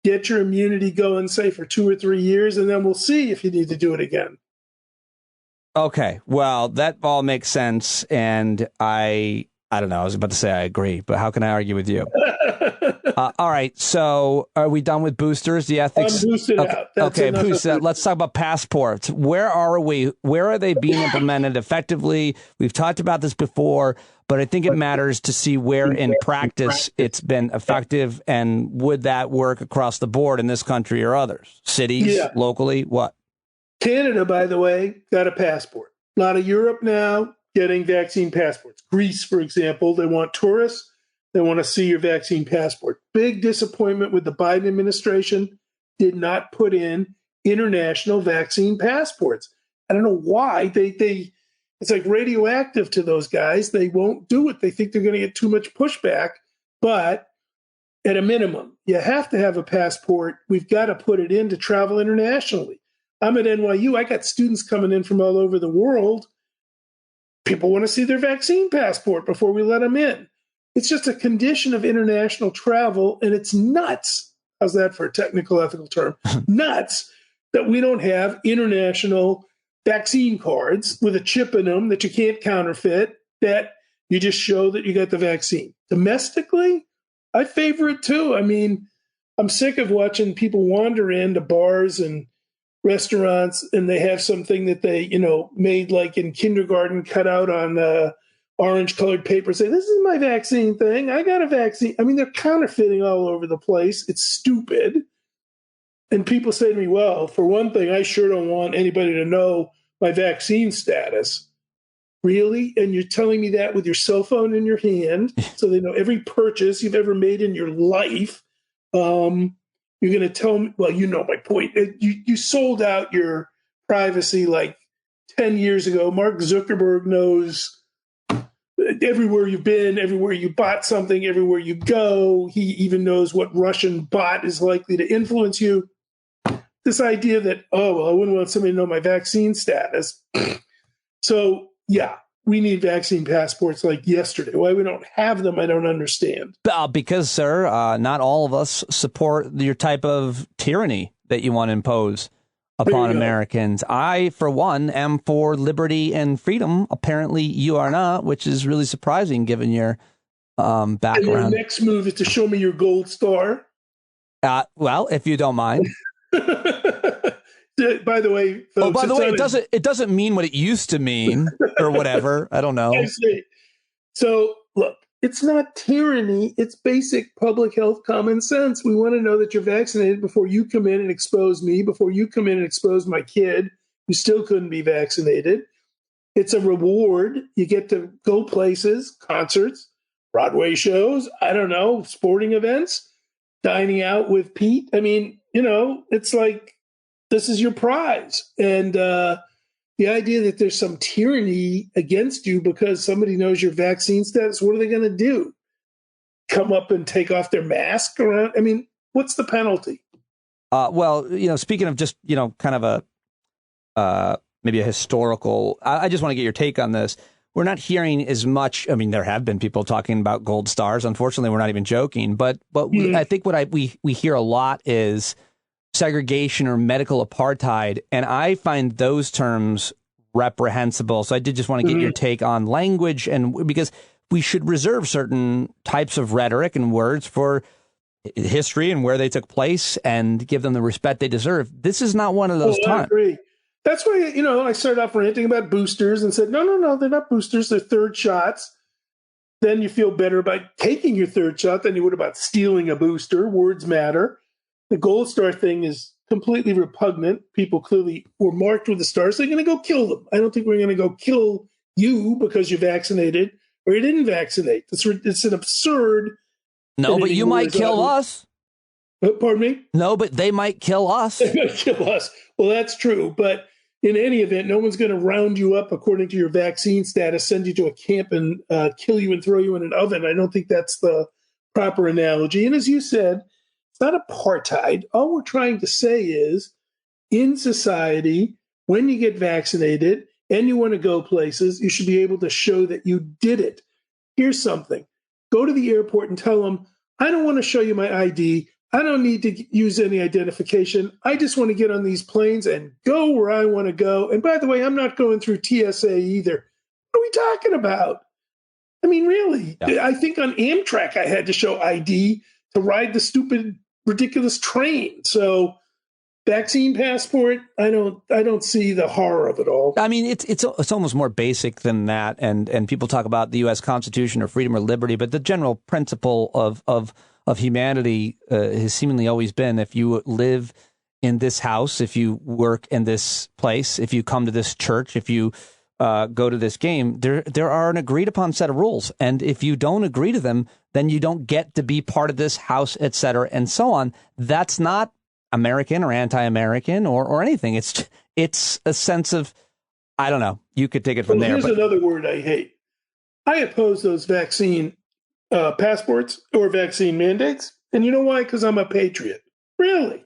Get your immunity going, say, for 2 or 3 years, and then we'll see if you need to do it again. Okay. Well, that all makes sense. And I don't know. I was about to say I agree, but how can I argue with you? All right. So are we done with boosters? The ethics. I'm boosted out. Okay. Let's talk about passports. Where are we? Where are they being implemented effectively? We've talked about this before, but I think it matters to see where in practice it's been effective. And would that work across the board in this country or others? Cities, locally, what? Canada, by the way, got a passport. A lot of Europe now getting vaccine passports. Greece, for example, they want tourists. They want to see your vaccine passport. Big disappointment with the Biden administration. Did not put in international vaccine passports. I don't know why. It's like radioactive to those guys. They won't do it. They think they're going to get too much pushback. But at a minimum, you have to have a passport. We've got to put it in to travel internationally. I'm at NYU. I got students coming in from all over the world. People want to see their vaccine passport before we let them in. It's just a condition of international travel, and it's nuts. How's that for a technical, ethical term? Nuts that we don't have international vaccine cards with a chip in them that you can't counterfeit, that you just show that you got the vaccine. Domestically, I favor it too. I mean, I'm sick of watching people wander into bars and restaurants and they have something that they, made like in kindergarten, cut out on orange colored paper, say, this is my vaccine thing. I got a vaccine. I mean, they're counterfeiting all over the place. It's stupid. And people say to me, well, for one thing, I sure don't want anybody to know my vaccine status. Really? And you're telling me that with your cell phone in your hand, so they know every purchase you've ever made in your life. You're going to tell me, well, you know my point. You sold out your privacy like 10 years ago. Mark Zuckerberg knows everywhere you've been, everywhere you bought something, everywhere you go. He even knows what Russian bot is likely to influence you. This idea that, oh, well, I wouldn't want somebody to know my vaccine status. So, yeah, we need vaccine passports like yesterday. Why we don't have them, I don't understand. Because, sir, not all of us support your type of tyranny that you want to impose upon Americans. I, for one, am for liberty and freedom. Apparently, you are not, which is really surprising given your background. And your next move is to show me your gold star? Well, if you don't mind. By the way, folks, it doesn't mean what it used to mean or whatever. I don't know. I see. So, look, it's not tyranny. It's basic public health common sense. We want to know that you're vaccinated before you come in and expose me, before you come in and expose my kid who still couldn't be vaccinated. It's a reward. You get to go places, concerts, Broadway shows, I don't know, sporting events, dining out with Pete. I mean, it's like, this is your prize. And the idea that there's some tyranny against you because somebody knows your vaccine status, what are they going to do? Come up and take off their mask around? I mean, what's the penalty? Well, speaking of just, kind of maybe a historical, I just want to get your take on this. We're not hearing as much. I mean, there have been people talking about gold stars. Unfortunately, we're not even joking. But I think what we hear a lot is segregation or medical apartheid. And I find those terms reprehensible. So I did just want to get your take on language, and because we should reserve certain types of rhetoric and words for history and where they took place and give them the respect they deserve. This is not one of those times. I agree. That's why, I started off ranting about boosters and said, no, they're not boosters. They're third shots. Then you feel better about taking your third shot than you would about stealing a booster. Words matter. The gold star thing is completely repugnant. People clearly were marked with the stars. They're going to go kill them. I don't think we're going to go kill you because you're vaccinated or you didn't vaccinate. It's an absurd. No, but you might kill us. Pardon me? No, but they might kill us. They might kill us. Well, that's true. But in any event, no one's going to round you up according to your vaccine status, send you to a camp and kill you and throw you in an oven. I don't think that's the proper analogy. And as you said, it's not apartheid. All we're trying to say is, in society, when you get vaccinated and you want to go places, you should be able to show that you did it. Here's something. Go to the airport and tell them, I don't want to show you my ID. I don't need to use any identification. I just want to get on these planes and go where I want to go. And by the way, I'm not going through TSA either. What are we talking about? I mean, really? Yeah. I think on Amtrak, I had to show ID to ride the stupid, ridiculous train. So vaccine passport, I don't see the horror of it all. I mean, it's almost more basic than that. And people talk about the U.S. Constitution or freedom or liberty, but the general principle of humanity has seemingly always been, if you live in this house, if you work in this place, if you come to this church, if you go to this game, there are an agreed upon set of rules. And if you don't agree to them, then you don't get to be part of this house, et cetera, and so on. That's not American or anti-American or anything. It's a sense of, I don't know. You could take it from there. Here's another word I hate. I oppose those vaccine passports or vaccine mandates. And you know why? Because I'm a patriot. Really?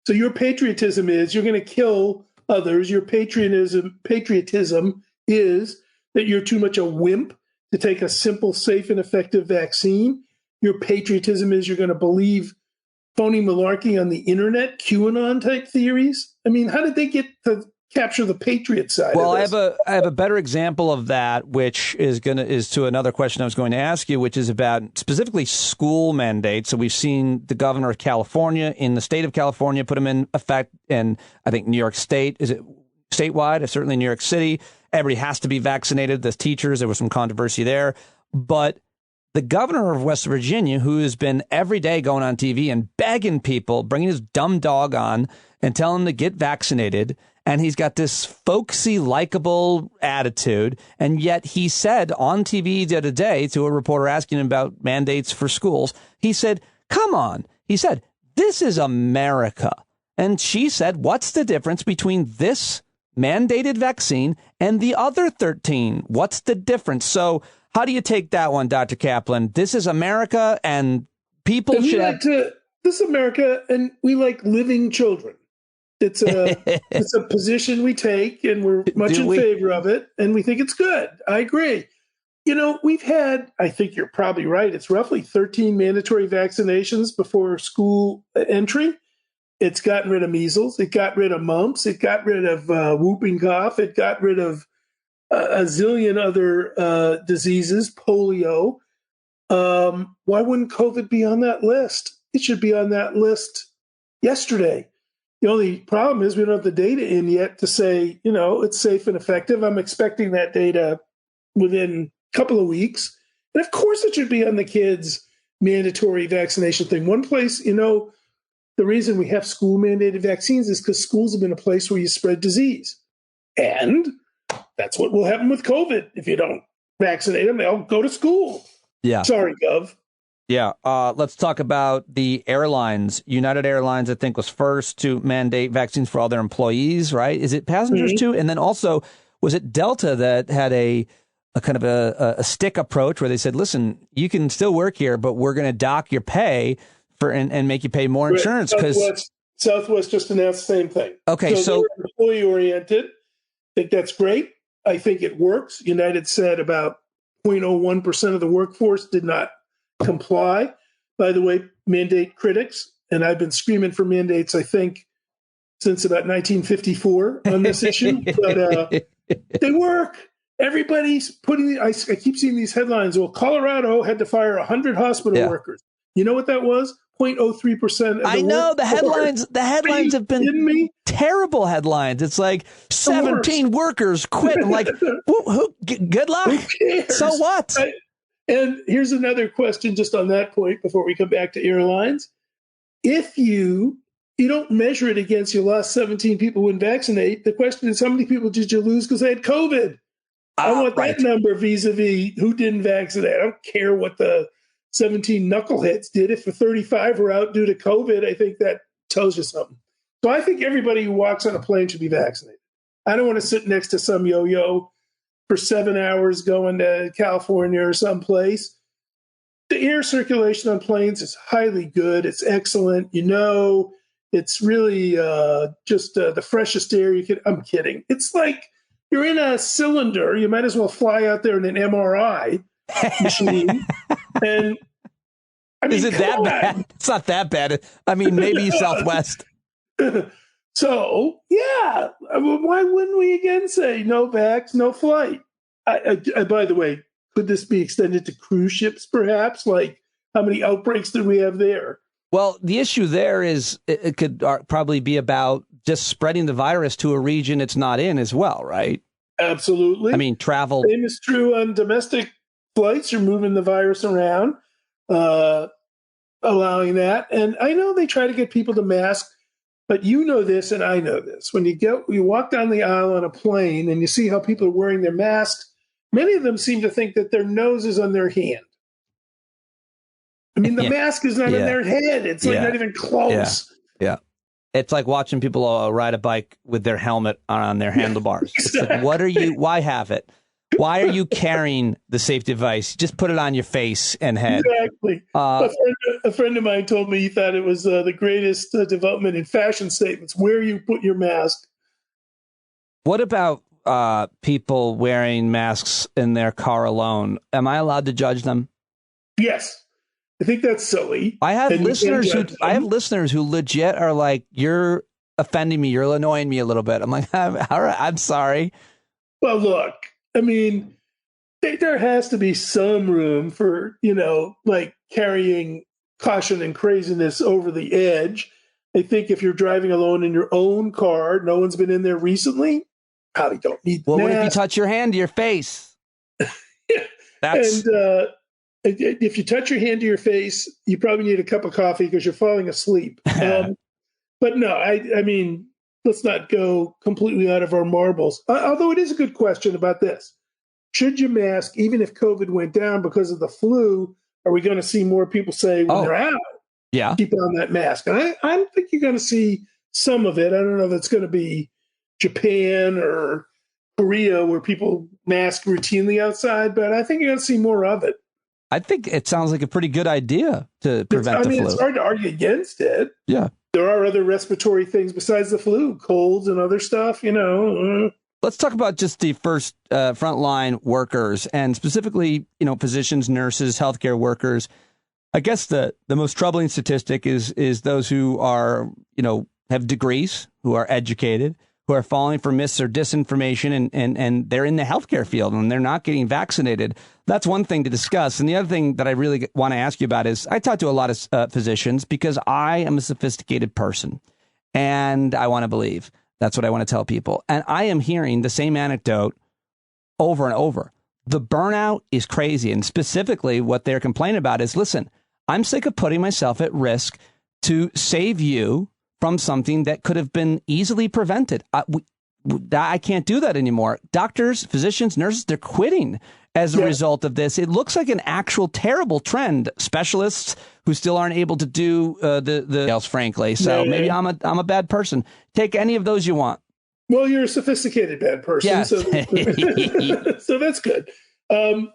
So your patriotism is you're going to kill others. Your patriotism is that you're too much a wimp to take a simple, safe, and effective vaccine. Your patriotism is you're going to believe phony malarkey on the internet, QAnon type theories. I mean, how did they get to capture the patriot side. Well, of this. I have a better example of that, which is to another question I was going to ask you, which is about specifically school mandates. So we've seen the governor of California in the state of California put them in effect, and I think New York State, is it statewide? Certainly New York City. Everybody has to be vaccinated. The teachers, there was some controversy there, but the governor of West Virginia, who has been every day going on TV and begging people, bringing his dumb dog on and telling them to get vaccinated. And he's got this folksy, likable attitude. And yet he said on TV the other day to a reporter asking him about mandates for schools, he said, come on. He said, this is America. And she said, what's the difference between this mandated vaccine and the other 13? What's the difference? So how do you take that one, Dr. Caplan? This is America, and people should have... This is America, and we like living children. It's a position we take, and we're much in favor of it, and we think it's good. I agree. You know, we've had, I think you're probably right, it's roughly 13 mandatory vaccinations before school entry. It's gotten rid of measles. It got rid of mumps. It got rid of whooping cough. It got rid of a zillion other diseases, polio. Why wouldn't COVID be on that list? It should be on that list yesterday. The only problem is we don't have the data in yet to say, you know, it's safe and effective. I'm expecting that data within a couple of weeks. And of course it should be on the kids' mandatory vaccination thing. One place, you know, the reason we have school mandated vaccines is because schools have been a place where you spread disease. And that's what will happen with COVID. If you don't vaccinate them, they'll go to school. Yeah. Sorry, Gov. Yeah. Let's talk about the airlines. United Airlines, I think, was first to mandate vaccines for all their employees, right? Is it passengers too? And then also, was it Delta that had a kind of a stick approach where they said, listen, you can still work here, but we're going to dock your pay and make you pay more insurance? Because Southwest just announced the same thing. Okay, so employee oriented. I think that's great. I think it works. United said about 0.01% of the workforce did not comply. By the way, mandate critics, and I've been screaming for mandates, I think, since about 1954 on this issue, but they work. Everybody's putting, I keep seeing these headlines. Well, Colorado had to fire 100 hospital workers. You know what that was? 0.03%. I know the headlines. The headlines have been terrible headlines. It's like 17 workers quit. I'm like, good luck. Who cares? So what? And here's another question just on that point before we come back to airlines. If you don't measure it against your last 17 people who wouldn't vaccinate, the question is how many people did you lose because they had COVID? I want that number vis-a-vis who didn't vaccinate. I don't care what the 17 knuckleheads did. If the 35 were out due to COVID, I think that tells you something. So I think everybody who walks on a plane should be vaccinated. I don't want to sit next to some yo-yo for 7 hours going to California or someplace. The air circulation on planes is highly good. It's excellent. You know, it's really just the freshest air you can. I'm kidding. It's like you're in a cylinder. You might as well fly out there in an MRI machine. And I mean, is it that bad? It's not that bad. I mean, maybe Southwest. So, yeah. Why wouldn't we again say no vax, no flight? By the way, could this be extended to cruise ships, perhaps? Like, how many outbreaks did we have there? Well, the issue there is it could probably be about just spreading the virus to a region it's not in as well, right? Absolutely. I mean, travel. Same is true on domestic flights. You're moving the virus around, allowing that. And I know they try to get people to mask, but you know this and I know this. When you walk down the aisle on a plane and you see how people are wearing their masks, many of them seem to think that their nose is on their hand. I mean, the mask is not in their head. It's like not even close. Yeah. It's like watching people ride a bike with their helmet on their handlebars. Exactly. It's like, why have it? Why are you carrying the safety device? Just put it on your face and head. Exactly. A friend of mine told me he thought it was the greatest development in fashion statements, where you put your mask. What about people wearing masks in their car alone? Am I allowed to judge them? Yes. I think that's silly. I have listeners who legit are like, you're offending me. You're annoying me a little bit. I'm like, all right, I'm sorry. Well, look, I mean, there has to be some room for, like carrying caution and craziness over the edge. I think if you're driving alone in your own car, no one's been in there recently, probably don't need the Well, mask. what if you touch your hand to your face? And if you touch your hand to your face, you probably need a cup of coffee because you're falling asleep. But no, I mean, let's not go completely out of our marbles. Although it is a good question about this. Should you mask even if COVID went down because of the flu? Are we going to see more people say when they're out, keep on that mask? And I think you're going to see some of it. I don't know if it's going to be Japan or Korea where people mask routinely outside, but I think you're going to see more of it. I think it sounds like a pretty good idea to prevent the flu. It's hard to argue against it. Yeah. There are other respiratory things besides the flu, colds and other stuff, Let's talk about just the first frontline workers and specifically, physicians, nurses, healthcare workers. I guess the most troubling statistic is those who are, have degrees, who are educated, who are falling for myths or disinformation, and they're in the healthcare field and they're not getting vaccinated. That's one thing to discuss. And the other thing that I really want to ask you about is I talk to a lot of physicians because I am a sophisticated person and I want to believe. That's what I want to tell people. And I am hearing the same anecdote over and over. The burnout is crazy. And specifically what they're complaining about is, listen, I'm sick of putting myself at risk to save you from something that could have been easily prevented. I can't do that anymore. Doctors, physicians, nurses, they're quitting as a result of this. It looks like an actual terrible trend. Specialists who still aren't able to do the else, frankly. So maybe I'm a bad person. Take any of those you want. Well, you're a sophisticated bad person. Yes. So that's good. All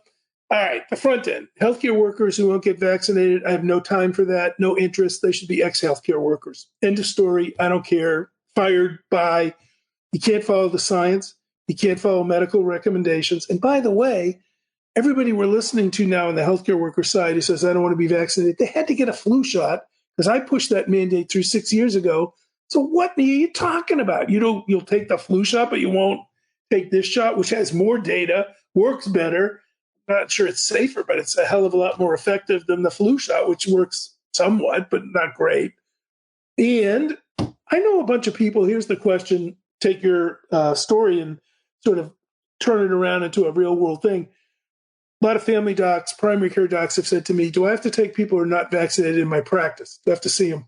right. The front end. Healthcare workers who won't get vaccinated. I have no time for that. No interest. They should be ex-healthcare workers. End of story. I don't care. Fired by. You can't follow the science. You can't follow medical recommendations. And by the way, everybody we're listening to now on the healthcare worker side who says, I don't want to be vaccinated, they had to get a flu shot because I pushed that mandate through 6 years ago. So what are you talking about? You'll take the flu shot, but you won't take this shot, which has more data, works better. I'm not sure it's safer, but it's a hell of a lot more effective than the flu shot, which works somewhat, but not great. And I know a bunch of people, here's the question, take your story and sort of turn it around into a real world thing. A lot of family docs, primary care docs have said to me, do I have to take people who are not vaccinated in my practice? Do I have to see them?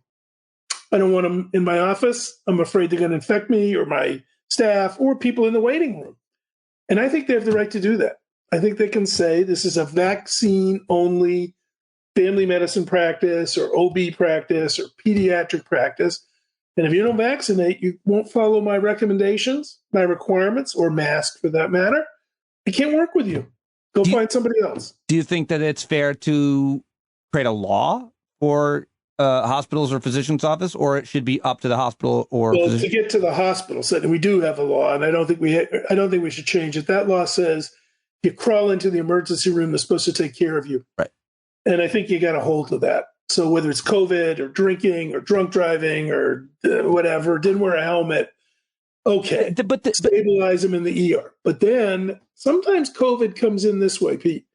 I don't want them in my office. I'm afraid they're going to infect me or my staff or people in the waiting room. And I think they have the right to do that. I think they can say this is a vaccine-only family medicine practice or OB practice or pediatric practice. And if you don't vaccinate, you won't follow my recommendations, my requirements, or mask for that matter. I can't work with you. Go find somebody else. Do you think that it's fair to create a law for hospitals or physician's office, or it should be up to the hospital or to get to the hospital? So we do have a law, and I don't think we should change it. That law says you crawl into the emergency room, they're supposed to take care of you. Right. And I think you got a hold of that. So whether it's COVID or drinking or drunk driving or whatever, didn't wear a helmet, okay, stabilize them in the ER. But then sometimes COVID comes in this way, Pete.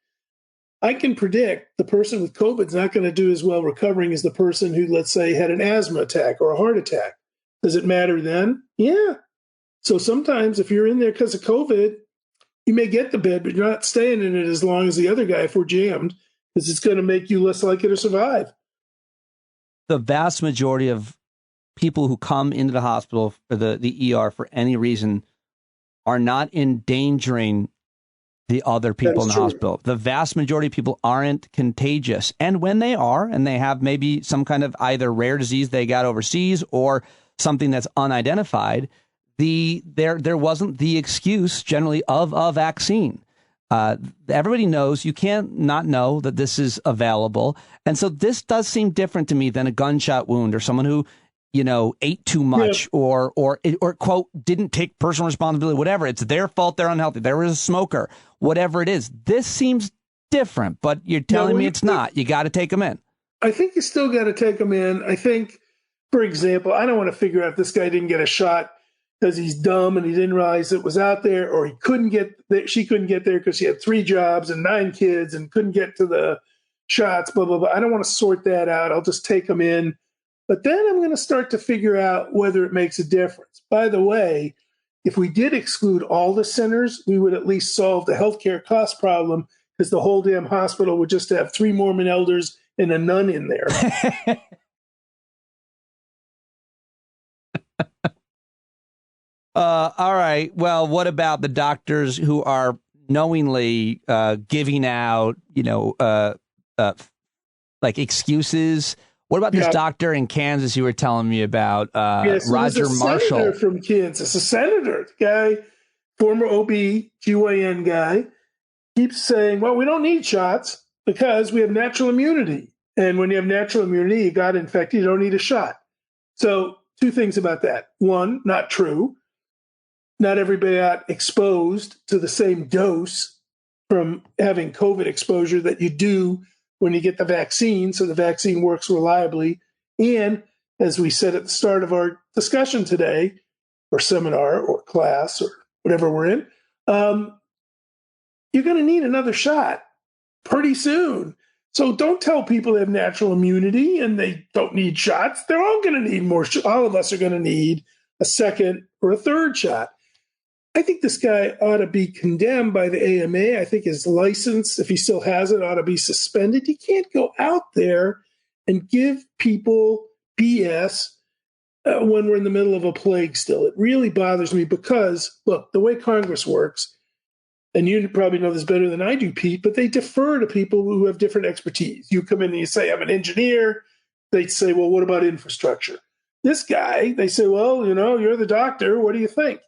I can predict the person with COVID is not going to do as well recovering as the person who, let's say, had an asthma attack or a heart attack. Does it matter then? Yeah. So sometimes if you're in there because of COVID, you may get the bed, but you're not staying in it as long as the other guy if we're jammed, because it's going to make you less likely to survive. The vast majority of people who come into the hospital or the ER for any reason are not endangering the other people in the hospital. The vast majority of people aren't contagious. And when they are, and they have maybe some kind of either rare disease they got overseas or something that's unidentified, there wasn't the excuse generally of a vaccine. Everybody knows you can't not know that this is available. And so this does seem different to me than a gunshot wound or someone who, ate too much or quote, didn't take personal responsibility, whatever. It's their fault. They're unhealthy. There was a smoker, whatever it is. This seems different, but you're telling me it's not. You got to take them in. I think you still got to take them in. I think For example, I don't want to figure out if this guy didn't get a shot because he's dumb and he didn't realize it was out there, or she couldn't get there because she had 3 jobs and 9 kids and couldn't get to the shots, blah, blah, blah. I don't want to sort that out. I'll just take them in. But then I'm going to start to figure out whether it makes a difference. By the way, if we did exclude all the centers, we would at least solve the healthcare cost problem, because the whole damn hospital would just have 3 Mormon elders and a nun in there. All right. Well, what about the doctors who are knowingly giving out, like excuses? What about this doctor in Kansas you were telling me about, Roger Marshall? Senator from Kansas, a senator, guy, former OB/GYN guy, keeps saying, well, we don't need shots because we have natural immunity. And when you have natural immunity, you got infected, you don't need a shot. So 2 things about that. 1, not true. Not everybody got exposed to the same dose from having COVID exposure that you do when you get the vaccine. So the vaccine works reliably. And as we said at the start of our discussion today, or seminar or class or whatever we're in, you're going to need another shot pretty soon. So don't tell people they have natural immunity and they don't need shots. They're all going to need more. All of us are going to need a second or a third shot. I think this guy ought to be condemned by the AMA. I think his license, if he still has it, ought to be suspended. You can't go out there and give people BS when we're in the middle of a plague still. It really bothers me because, look, the way Congress works, and you probably know this better than I do, Pete, but they defer to people who have different expertise. You come in and you say, I'm an engineer. They say, well, what about infrastructure? This guy, they say, well, you're the doctor. What do you think?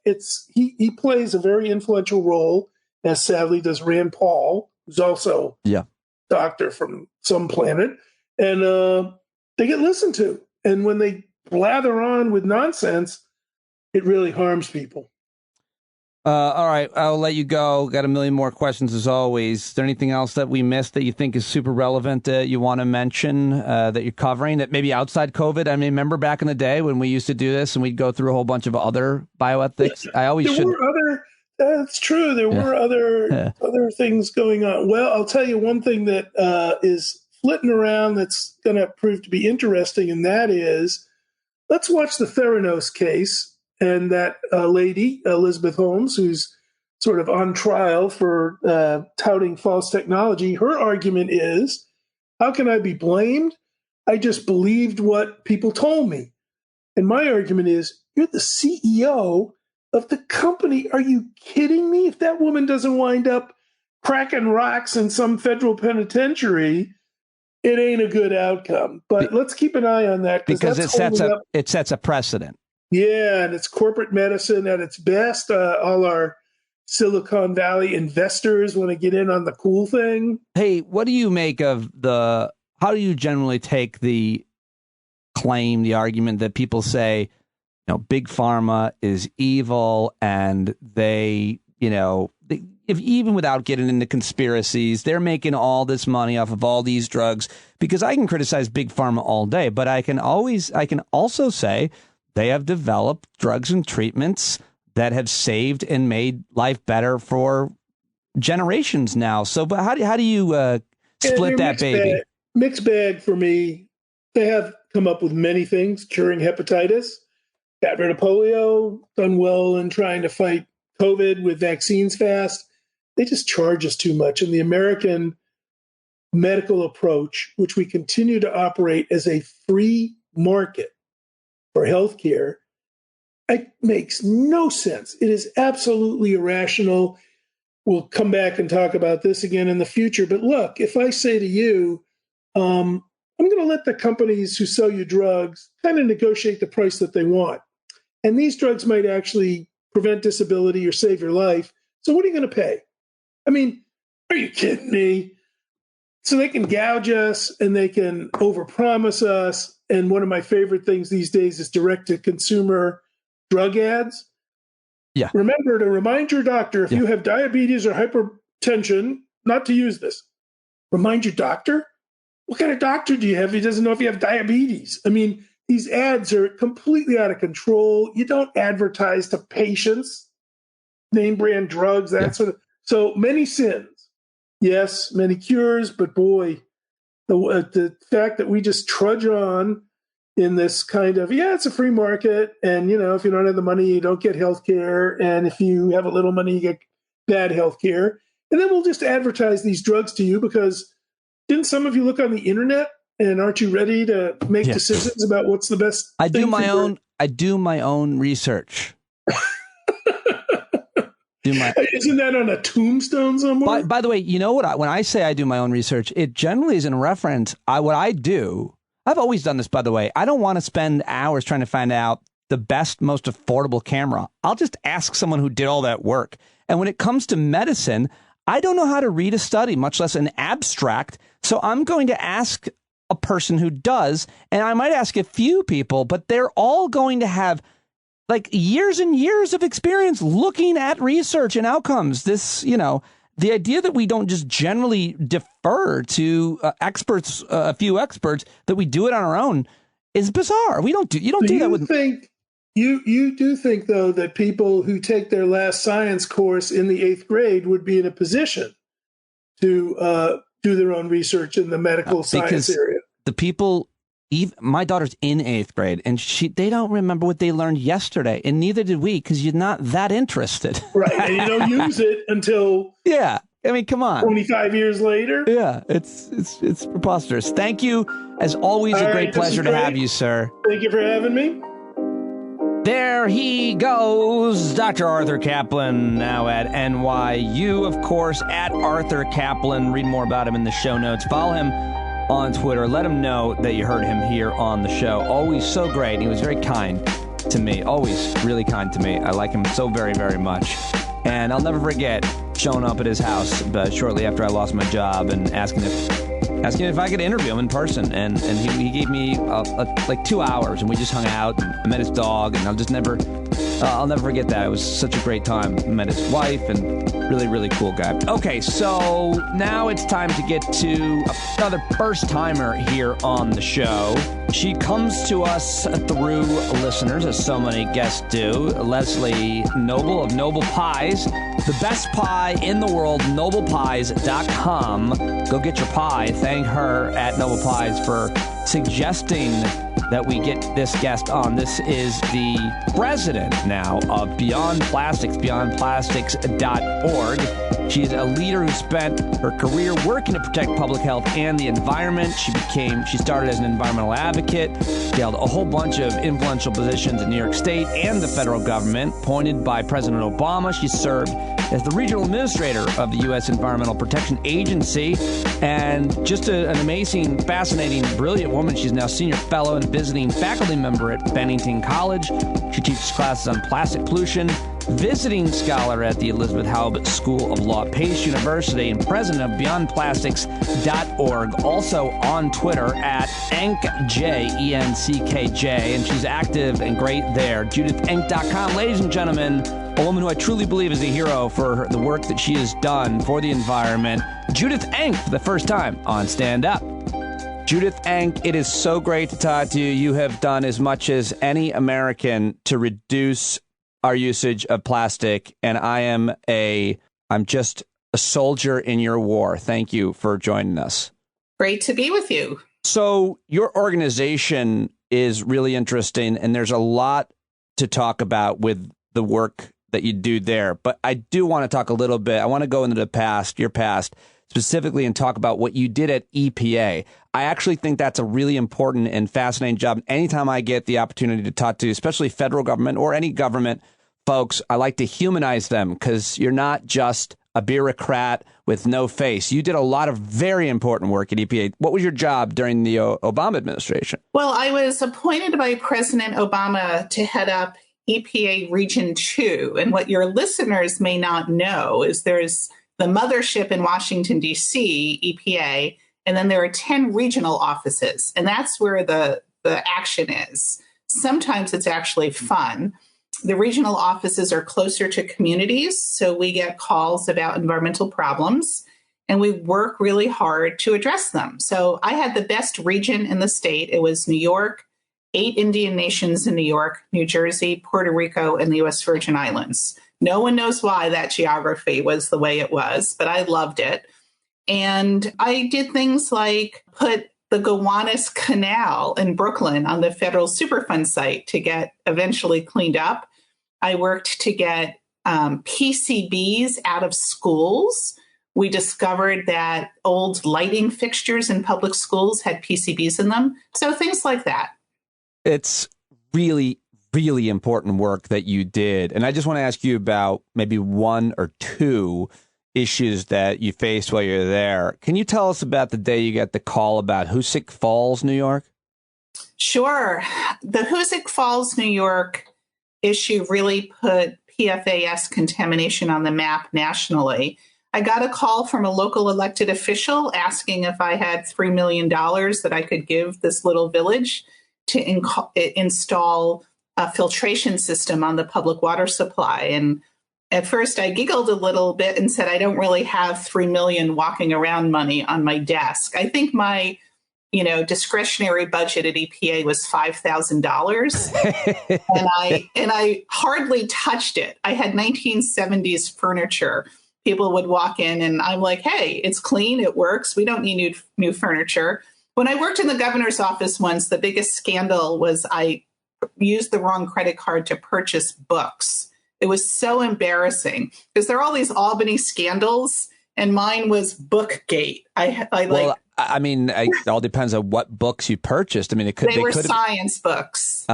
He plays a very influential role, as sadly does Rand Paul, who's also a doctor from some planet. And they get listened to. And when they blather on with nonsense, it really harms people. All right, I'll let you go. Got a million more questions as always. Is there anything else that we missed that you think is super relevant that you want to mention that you're covering that maybe outside COVID? I mean, remember back in the day when we used to do this and we'd go through a whole bunch of other bioethics? That's true. There were other things going on. Well, I'll tell you one thing that is flitting around that's going to prove to be interesting, and that is, let's watch the Theranos case. And that lady, Elizabeth Holmes, who's sort of on trial for touting false technology, her argument is, how can I be blamed? I just believed what people told me. And my argument is, you're the CEO of the company. Are you kidding me? If that woman doesn't wind up cracking rocks in some federal penitentiary, it ain't a good outcome. But let's keep an eye on that. Because it sets a precedent. Yeah, and it's corporate medicine at its best. All our Silicon Valley investors want to get in on the cool thing. Hey, what do you make of how do you generally take the claim, the argument that people say, big pharma is evil and they, if even without getting into conspiracies, they're making all this money off of all these drugs? Because I can criticize big pharma all day, but I can also say they have developed drugs and treatments that have saved and made life better for generations now. So, but how do you split that baby? Mixed bag for me. They have come up with many things: curing hepatitis, got rid of polio, done well in trying to fight COVID with vaccines fast. They just charge us too much. And the American medical approach, which we continue to operate as a free market for healthcare, it makes no sense. It is absolutely irrational. We'll come back and talk about this again in the future. But look, if I say to you, I'm going to let the companies who sell you drugs kind of negotiate the price that they want. And these drugs might actually prevent disability or save your life. So what are you going to pay? I mean, are you kidding me? So they can gouge us and they can overpromise us. And one of my favorite things these days is direct-to-consumer drug ads. Yeah. Remember to remind your doctor if you have diabetes or hypertension not to use this. Remind your doctor? What kind of doctor do you have? He doesn't know if you have diabetes. I mean, these ads are completely out of control. You don't advertise to patients, name brand drugs, that sort of. So many sins, yes, many cures, but boy, the fact that we just trudge on in this kind of, it's a free market, and if you don't have the money, you don't get health care, and if you have a little money, you get bad health care, and then we'll just advertise these drugs to you because didn't some of you look on the internet, and aren't you ready to make decisions about what's the best? I do my own research. Isn't that on a tombstone somewhere? By the way, you know what? When I say I do my own research, it generally is in reference. What I do, I've always done this, by the way. I don't want to spend hours trying to find out the best, most affordable camera. I'll just ask someone who did all that work. And when it comes to medicine, I don't know how to read a study, much less an abstract. So I'm going to ask a person who does, and I might ask a few people, but they're all going to have like years and years of experience looking at research and outcomes. This, the idea that we don't just generally defer to experts, a few experts, that we do it on our own is bizarre. You don't do that with. You do think, though, that people who take their last science course in the 8th grade would be in a position to do their own research in the medical science area? The people. My daughter's in 8th grade, and they don't remember what they learned yesterday, and neither did we, because you're not that interested. Right, and you don't use it until I mean, come on, 25 years later. Yeah, it's preposterous. Thank you, as always. A great pleasure to have you, sir. Thank you for having me. There he goes, Dr. Arthur Caplan, now at NYU, of course, at Arthur Caplan. Read more about him in the show notes. Follow him on Twitter. Let him know that you heard him here on the show. Always so great. He was very kind to me. Always really kind to me. I like him so very, very much. And I'll never forget showing up at his house shortly after I lost my job and asking if I could interview him in person. And he gave me like 2 hours, and we just hung out. And I met his dog, and I'll never forget that. It was such a great time. I met his wife, and really, really cool guy. Okay, so now it's time to get to another first-timer here on the show. She comes to us through listeners, as so many guests do. Leslie Noble of Noble Pies, the best pie in the world, noblepies.com. Go get your pie. Thank her at Noble Pies for suggesting that we get this guest on. This is the president now of Beyond Plastics, beyondplastics.org. She's a leader who spent her career working to protect public health and the environment. She started as an environmental advocate, held a whole bunch of influential positions in New York State and the federal government. Appointed by President Obama, she served as the regional administrator of the U.S. Environmental Protection Agency, and just an amazing, fascinating, brilliant woman. She's now senior fellow and visiting faculty member at Bennington College. She teaches classes on plastic pollution, visiting scholar at the Elizabeth Halbert School of Law at Pace University, and president of BeyondPlastics.org. Also on Twitter at Enck, Enckj, and she's active and great there. JudithEnck.com. Ladies and gentlemen, a woman who I truly believe is a hero for the work that she has done for the environment, Judith Bank, for the first time on Stand Up. Judith Bank, it is so great to talk to you. You have done as much as any American to reduce our usage of plastic, and I'm just a soldier in your war. Thank you for joining us. Great to be with you. So your organization is really interesting, and there's a lot to talk about with the work that you do there. But I do want to talk a little bit. I want to go into the past, your past, specifically, and talk about what you did at EPA. I actually think that's a really important and fascinating job. Anytime I get the opportunity to talk to, especially federal government or any government folks, I like to humanize them, because you're not just a bureaucrat with no face. You did a lot of very important work at EPA. What was your job during the Obama administration? Well, I was appointed by President Obama to head up EPA Region 2. And what your listeners may not know is there's the mothership in Washington, D.C., EPA, and then there are 10 regional offices. And that's where the action is. Sometimes it's actually fun. The regional offices are closer to communities, so we get calls about environmental problems, and we work really hard to address them. So I had the best region in the state. It was New York, 8 Indian nations in New York, New Jersey, Puerto Rico, and the U.S. Virgin Islands. No one knows why that geography was the way it was, but I loved it. And I did things like put the Gowanus Canal in Brooklyn on the federal Superfund site to get eventually cleaned up. I worked to get PCBs out of schools. We discovered that old lighting fixtures in public schools had PCBs in them. So things like that. It's really, really important work that you did. And I just want to ask you about maybe one or two issues that you faced while you're there. Can you tell us about the day you got the call about Hoosick Falls, New York? Sure. The Hoosick Falls, New York issue really put PFAS contamination on the map nationally. I got a call from a local elected official asking if I had $3 million that I could give this little village to install a filtration system on the public water supply. And at first I giggled a little bit and said, I don't really have $3 million walking around money on my desk. I think my, discretionary budget at EPA was $5,000 and I hardly touched it. I had 1970s furniture. People would walk in and I'm like, hey, it's clean. It works. We don't need new furniture. When I worked in the governor's office once, the biggest scandal was I used the wrong credit card to purchase books. It was so embarrassing because there are all these Albany scandals and mine was Bookgate. It all depends on what books you purchased. I mean, they were science books.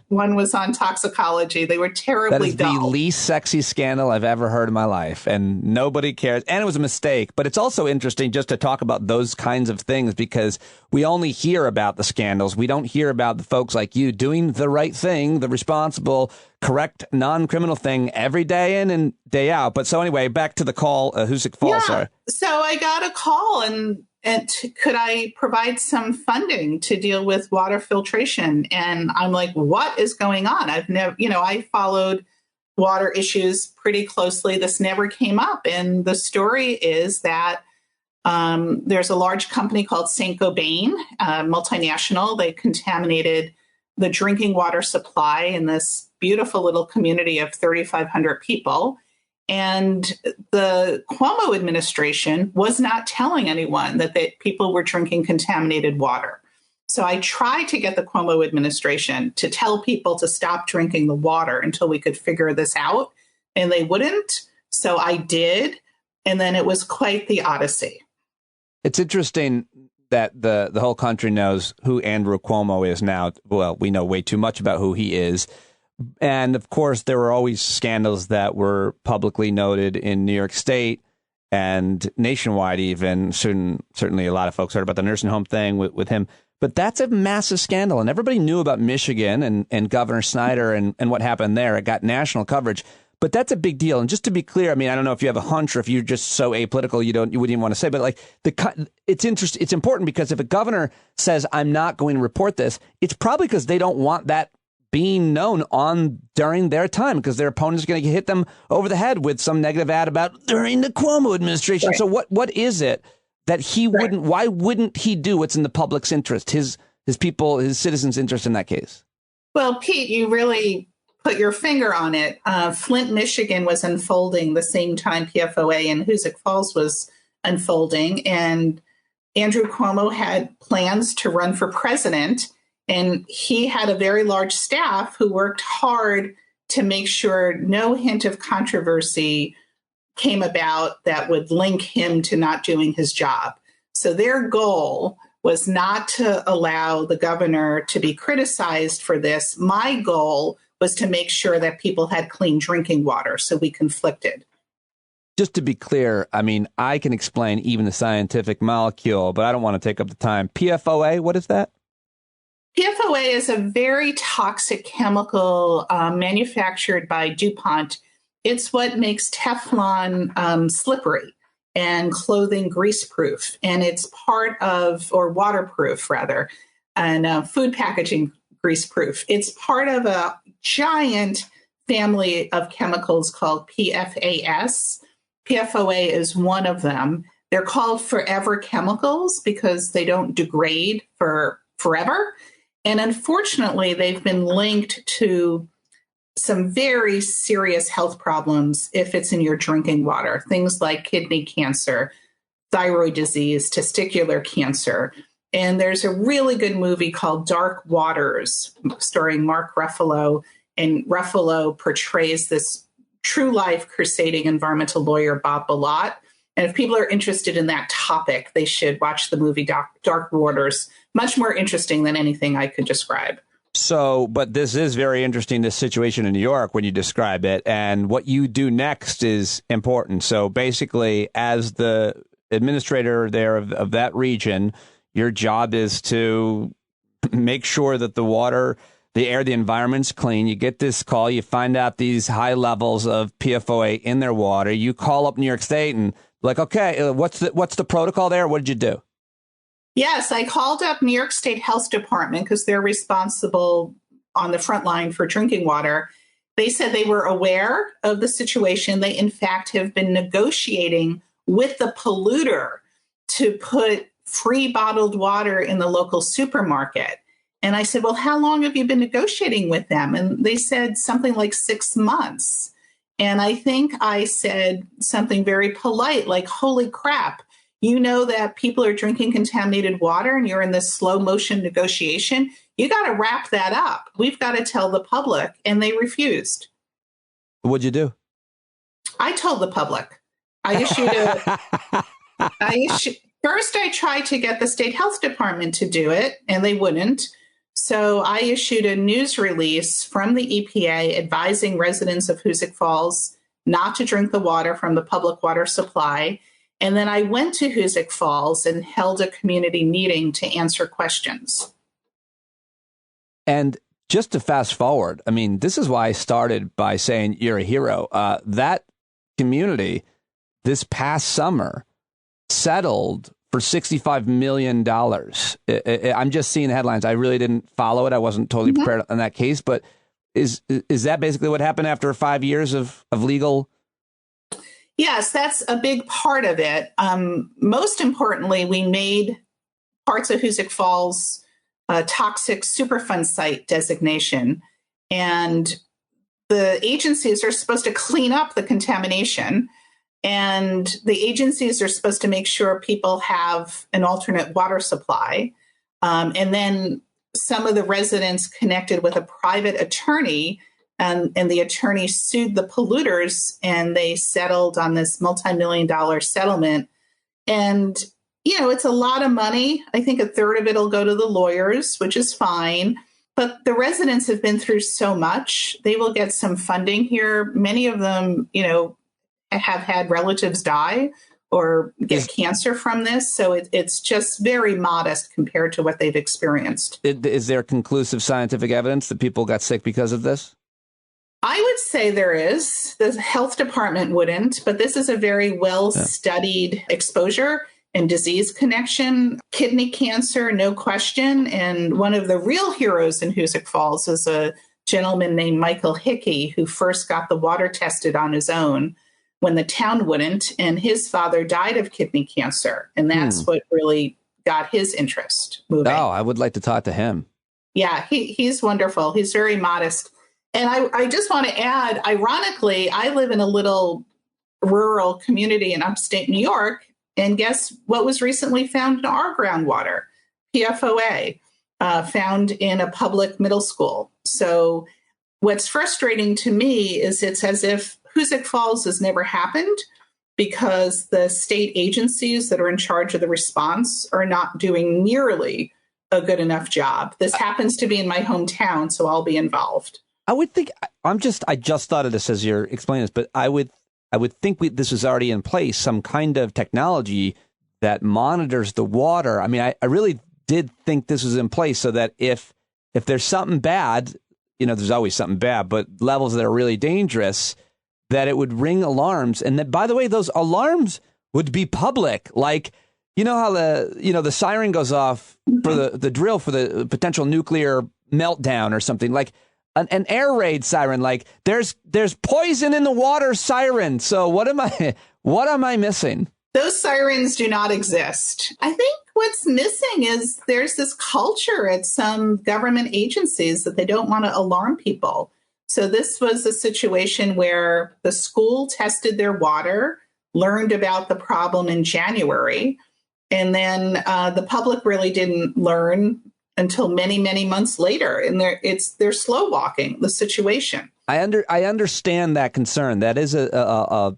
One was on toxicology. They were terribly dull. That is the least sexy scandal I've ever heard in my life, and nobody cares. And it was a mistake. But it's also interesting just to talk about those kinds of things because we only hear about the scandals. We don't hear about the folks like you doing the right thing, the responsible, correct, non-criminal thing every day in and day out. But so anyway, back to the call, Hoosick Falls. Yeah. So I got a call and could I provide some funding to deal with water filtration? And I'm like, what is going on? I've never, I followed water issues pretty closely. This never came up. And the story is that there's a large company called Saint-Gobain, multinational. They contaminated the drinking water supply in this beautiful little community of 3,500 people. And the Cuomo administration was not telling anyone that people were drinking contaminated water. So I tried to get the Cuomo administration to tell people to stop drinking the water until we could figure this out, and they wouldn't. So I did, and then it was quite the odyssey. It's interesting that the whole country knows who Andrew Cuomo is now. Well, we know way too much about who he is. And of course, there were always scandals that were publicly noted in New York State and nationwide, even. Certainly a lot of folks heard about the nursing home thing with him. But that's a massive scandal. And everybody knew about Michigan and Governor Snyder and what happened there. It got national coverage. But that's a big deal. And just to be clear, I mean, I don't know if you have a hunch or if you're just so apolitical you wouldn't even want to say, but like it's interesting. It's important because if a governor says, I'm not going to report this, it's probably because they don't want that being known during their time because their opponent's going to hit them over the head with some negative ad about during the Cuomo administration. Right. So what is it that he wouldn't, why wouldn't he do what's in the public's interest, his people, his citizens' interest in that case? Well, Pete, you really put your finger on it. Flint, Michigan was unfolding the same time PFOA and Hoosick Falls was unfolding. And Andrew Cuomo had plans to run for president. And he had a very large staff who worked hard to make sure no hint of controversy came about that would link him to not doing his job. So their goal was not to allow the governor to be criticized for this. My goal was to make sure that people had clean drinking water. So we conflicted. Just to be clear, I mean, I can explain even the scientific molecule, but I don't want to take up the time. PFOA, what is that? PFOA is a very toxic chemical manufactured by DuPont. It's what makes Teflon slippery and clothing grease-proof. And it's part of, or waterproof rather, and food packaging grease-proof. It's part of a giant family of chemicals called PFAS. PFOA is one of them. They're called forever chemicals because they don't degrade for forever. And unfortunately, they've been linked to some very serious health problems if it's in your drinking water, things like kidney cancer, thyroid disease, testicular cancer. And there's a really good movie called Dark Waters, starring Mark Ruffalo. And Ruffalo portrays this true life crusading environmental lawyer, Bob Bilott. And if people are interested in that topic, they should watch the movie Dark Waters. Much more interesting than anything I could describe. So, but this is very interesting, this situation in New York when you describe it. And what you do next is important. So basically, as the administrator there of that region, your job is to make sure that the water, the air, the environment's clean. You get this call, you find out these high levels of PFOA in their water. You call up New York State and like, okay, what's the protocol there? What did you do? Yes, I called up New York State Health Department because they're responsible on the front line for drinking water. They said they were aware of the situation. They, in fact, have been negotiating with the polluter to put free bottled water in the local supermarket. And I said, well, how long have you been negotiating with them? And they said something like 6 months. And I think I said something very polite, like, holy crap. You know that people are drinking contaminated water and you're in this slow motion negotiation. You got to wrap that up. We've got to tell the public. And they refused. What'd you do? I told the public. First, I tried to get the state health department to do it, and they wouldn't. So I issued a news release from the EPA advising residents of Hoosick Falls not to drink the water from the public water supply. And then I went to Hoosick Falls and held a community meeting to answer questions. And just to fast forward, I mean, this is why I started by saying you're a hero. That community this past summer settled for $65 million. I'm just seeing the headlines. I really didn't follow it. I wasn't totally prepared on that case. But is that basically what happened after 5 years of legal? Yes, that's a big part of it. Most importantly, we made parts of Hoosick Falls toxic Superfund site designation. And the agencies are supposed to clean up the contamination. And the agencies are supposed to make sure people have an alternate water supply. And then some of the residents connected with a private attorney, and the attorney sued the polluters, and they settled on this multi-million-dollar settlement. And, you know, it's a lot of money. I think a third of it will go to the lawyers, which is fine. But the residents have been through so much. They will get some funding here. Many of them, you know, have had relatives die or get cancer from this. So it's just very modest compared to what they've experienced. Is there conclusive scientific evidence that people got sick because of this? I would say there is. The health department wouldn't, but this is a very well-studied exposure and disease connection. Kidney cancer, no question. And one of the real heroes in Hoosick Falls is a gentleman named Michael Hickey, who first got the water tested on his own when the town wouldn't, and his father died of kidney cancer. And that's what really got his interest moving. Oh, I would like to talk to him. Yeah, he's wonderful. He's very modest. And I just want to add, ironically, I live in a little rural community in upstate New York. And guess what was recently found in our groundwater? PFOA, found in a public middle school. So what's frustrating to me is it's as if Hoosick Falls has never happened because the state agencies that are in charge of the response are not doing nearly a good enough job. This happens to be in my hometown, so I'll be involved. I would think I just thought of this as you're explaining this, but I would think this is already in place, some kind of technology that monitors the water. I mean, I really did think this was in place so that if there's something bad, you know, there's always something bad, but levels that are really dangerous, that it would ring alarms. And that, by the way, those alarms would be public. Like, you know how the siren goes off for the drill for the potential nuclear meltdown or something, like an air raid siren, like there's poison in the water siren. So what am I missing? Those sirens do not exist. I think what's missing is there's this culture at some government agencies that they don't want to alarm people. So this was a situation where the school tested their water, learned about the problem in January, and then the public really didn't learn until many, many months later. And they're slow walking the situation. I understand that concern. That is a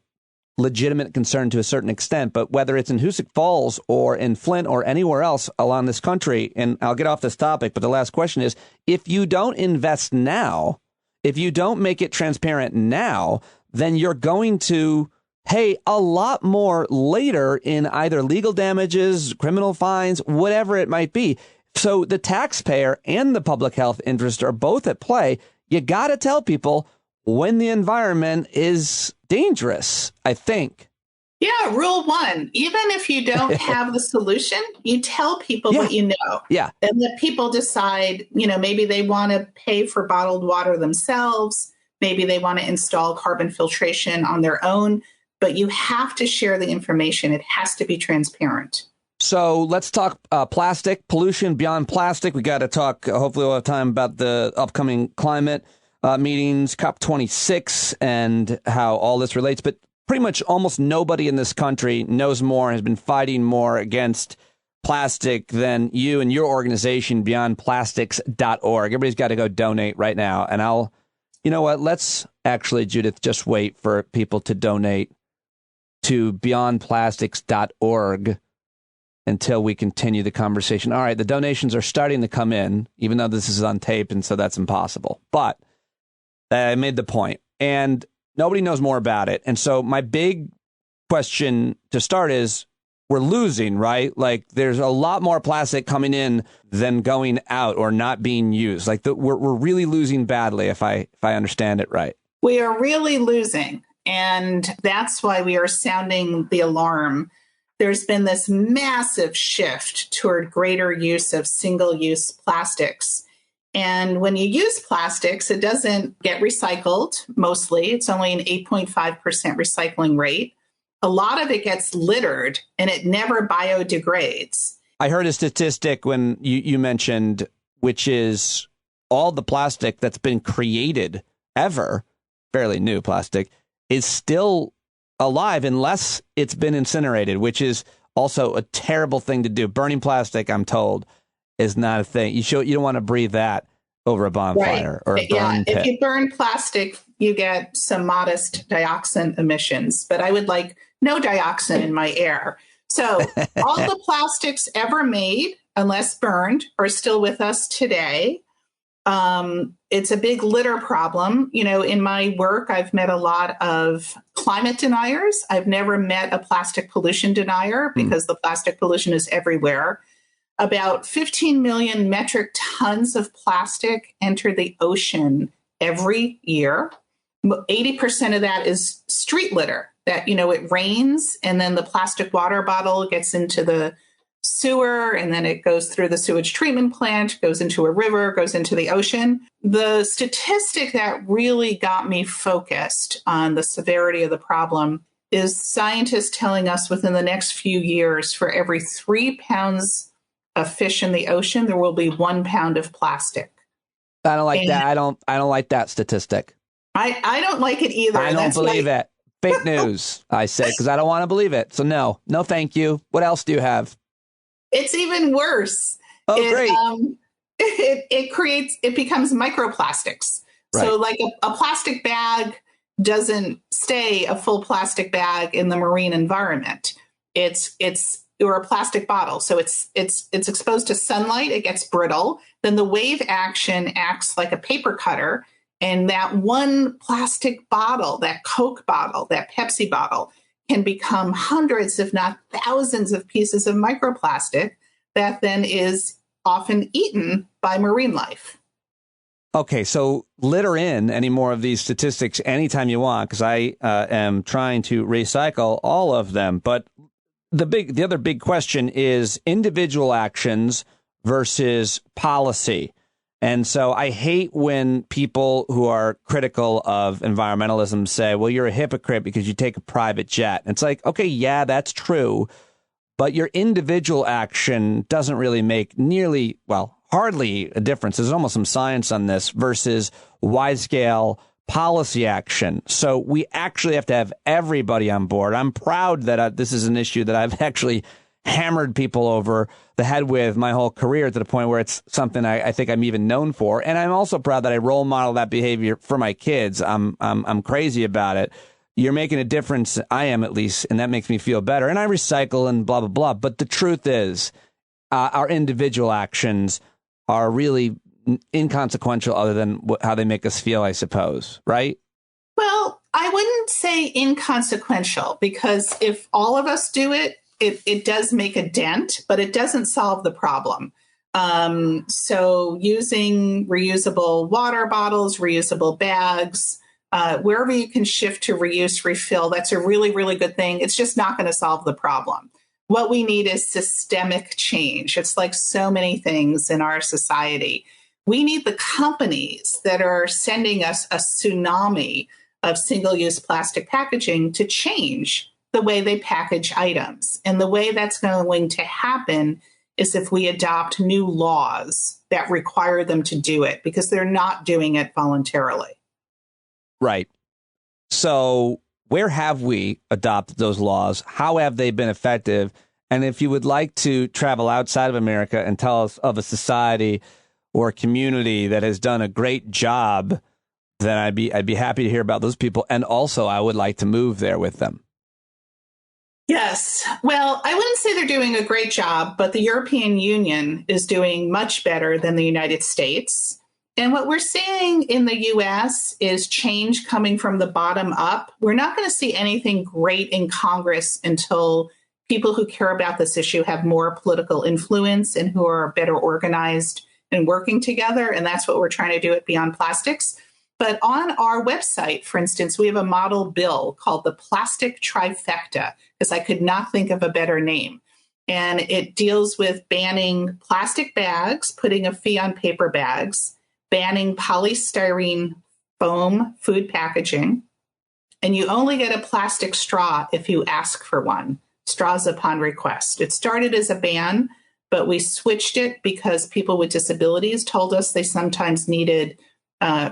legitimate concern to a certain extent, but whether it's in Hoosick Falls or in Flint or anywhere else along this country, and I'll get off this topic, but the last question is, if you don't invest now, if you don't make it transparent now, then you're going to pay a lot more later in either legal damages, criminal fines, whatever it might be. So the taxpayer and the public health interest are both at play. You got to tell people when the environment is dangerous, I think. Yeah, rule one, even if you don't have the solution, you tell people what you know. Yeah. And let people decide, maybe they want to pay for bottled water themselves. Maybe they want to install carbon filtration on their own. But you have to share the information. It has to be transparent. So let's talk plastic, pollution beyond plastic. We got to talk, hopefully we'll have time, about the upcoming climate meetings, COP26, and how all this relates. But pretty much almost nobody in this country knows more, has been fighting more against plastic than you and your organization, beyondplastics.org. Everybody's got to go donate right now. And you know what? Let's actually, Judith, just wait for people to donate to beyondplastics.org until we continue the conversation. All right, the donations are starting to come in, even though this is on tape, and so that's impossible. But I made the point, and nobody knows more about it. And so my big question to start is, we're losing, right? Like, there's a lot more plastic coming in than going out or not being used. Like, we're really losing badly, if I understand it right. We are really losing, and that's why we are sounding the alarm. There's been this massive shift toward greater use of single-use plastics. And when you use plastics, it doesn't get recycled mostly. It's only an 8.5% recycling rate. A lot of it gets littered, and it never biodegrades. I heard a statistic when you mentioned, which is all the plastic that's been created ever, fairly new plastic, is still alive unless it's been incinerated, which is also a terrible thing to do. Burning plastic, I'm told, is not a thing. You don't want to breathe that over a bonfire or a burn pit. If you burn plastic, you get some modest dioxin emissions, but I would like no dioxin in my air. So all the plastics ever made, unless burned, are still with us today. It's a big litter problem. In my work, I've met a lot of climate deniers. I've never met a plastic pollution denier because the plastic pollution is everywhere. About 15 million metric tons of plastic enter the ocean every year. 80% of that is street litter. That, it rains and then the plastic water bottle gets into the sewer and then it goes through the sewage treatment plant, goes into a river, goes into the ocean. The statistic that really got me focused on the severity of the problem is scientists telling us within the next few years, for every 3 pounds of fish in the ocean, there will be 1 pound of plastic. I don't like that. I don't like that statistic. I don't like it either. I don't believe it. Fake news, I say, because I don't want to believe it. So no, thank you. What else do you have? It's even worse. Oh, great. It becomes microplastics. Right. So like a plastic bag doesn't stay a full plastic bag in the marine environment. Or a plastic bottle. So it's exposed to sunlight, it gets brittle. Then the wave action acts like a paper cutter. And that one plastic bottle, that Coke bottle, that Pepsi bottle, can become hundreds, if not thousands, of pieces of microplastic that then is often eaten by marine life. Okay, so litter in any more of these statistics anytime you want, because I am trying to recycle all of them. But the other big question is individual actions versus policy. And so I hate when people who are critical of environmentalism say, well, you're a hypocrite because you take a private jet. And it's like, okay, yeah, that's true. But your individual action doesn't really make nearly, well, hardly a difference. There's almost some science on this versus wide-scale policy action. So we actually have to have everybody on board. I'm proud that this is an issue that I've actually hammered people over the head with my whole career to the point where it's something I think I'm even known for. And I'm also proud that I role model that behavior for my kids. I'm crazy about it. You're making a difference. I am, at least, and that makes me feel better. And I recycle and blah, blah, blah. But the truth is, our individual actions are really inconsequential other than how they make us feel, I suppose, right? Well, I wouldn't say inconsequential, because if all of us do it, it does make a dent, but it doesn't solve the problem. So using reusable water bottles, reusable bags, wherever you can shift to reuse, refill, that's a really, really good thing. It's just not going to solve the problem. What we need is systemic change. It's like so many things in our society. We need the companies that are sending us a tsunami of single-use plastic packaging to change the way they package items. And the way that's going to happen is if we adopt new laws that require them to do it, because they're not doing it voluntarily. Right. So where have we adopted those laws? How have they been effective? And if you would like to travel outside of America and tell us of a society or a community that has done a great job, then I'd be happy to hear about those people. And also, I would like to move there with them. Yes. Well, I wouldn't say they're doing a great job, but the European Union is doing much better than the United States. And what we're seeing in the U.S. is change coming from the bottom up. We're not going to see anything great in Congress until people who care about this issue have more political influence and who are better organized and working together. And that's what we're trying to do at Beyond Plastics. But on our website, for instance, we have a model bill called the Plastic Trifecta, because I could not think of a better name. And it deals with banning plastic bags, putting a fee on paper bags, banning polystyrene foam food packaging. And you only get a plastic straw if you ask for one, straws upon request. It started as a ban, but we switched it because people with disabilities told us they sometimes needed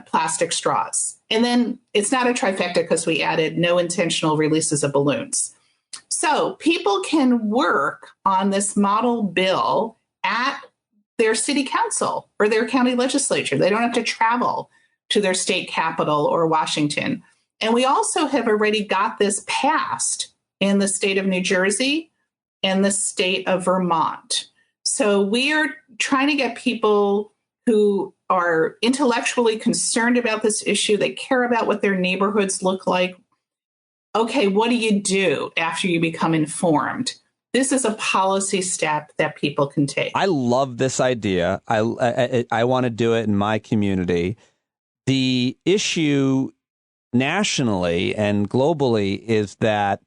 plastic straws. And then it's not a trifecta because we added no intentional releases of balloons. So people can work on this model bill at their city council or their county legislature. They don't have to travel to their state capital or Washington. And we also have already got this passed in the state of New Jersey and the state of Vermont. So we are trying to get people who are intellectually concerned about this issue, they care about what their neighborhoods look like. Okay, what do you do after you become informed? This is a policy step that people can take. I love this idea. I want to do it in my community. The issue nationally and globally is that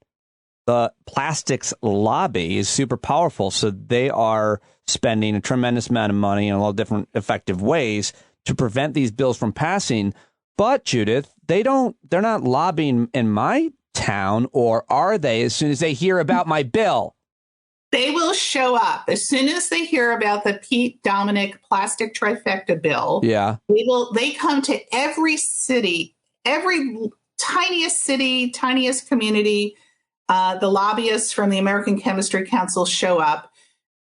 the plastics lobby is super powerful. So they are spending a tremendous amount of money in a lot of different effective ways to prevent these bills from passing. But Judith, they're not lobbying in my town, or are they, as soon as they hear about my bill? They will show up as soon as they hear about the Pete Dominick plastic trifecta bill. Yeah. They come to every city, every tiniest city, tiniest community. The lobbyists from the American Chemistry Council show up.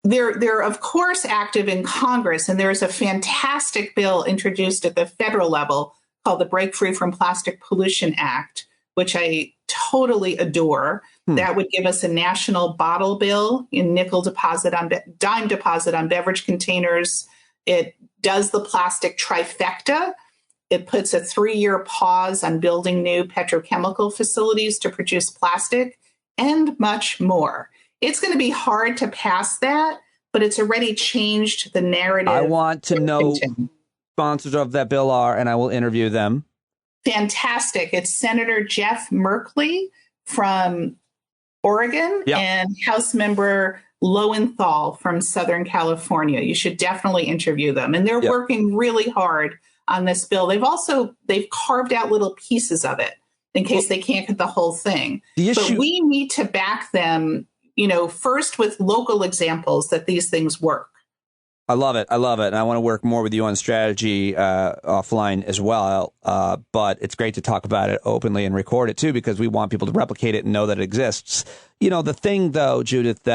They're of course active in Congress, and there is a fantastic bill introduced at the federal level called the Break Free from Plastic Pollution Act, which I totally adore. That would give us a national bottle bill in dime deposit on beverage containers. It does the plastic trifecta. It puts a 3-year pause on building new petrochemical facilities to produce plastic, and much more. It's going to be hard to pass that, but it's already changed the narrative. I want to know who sponsors of that bill are, and I will interview them. Fantastic. It's Senator Jeff Merkley from Oregon and House Member Lowenthal from Southern California. You should definitely interview them. And they're working really hard on this bill. They've carved out little pieces of it in case they can't get the whole thing. But we need to back them, first with local examples that these things work. I love it. And I want to work more with you on strategy offline as well. But it's great to talk about it openly and record it, too, because we want people to replicate it and know that it exists. The thing, though, Judith,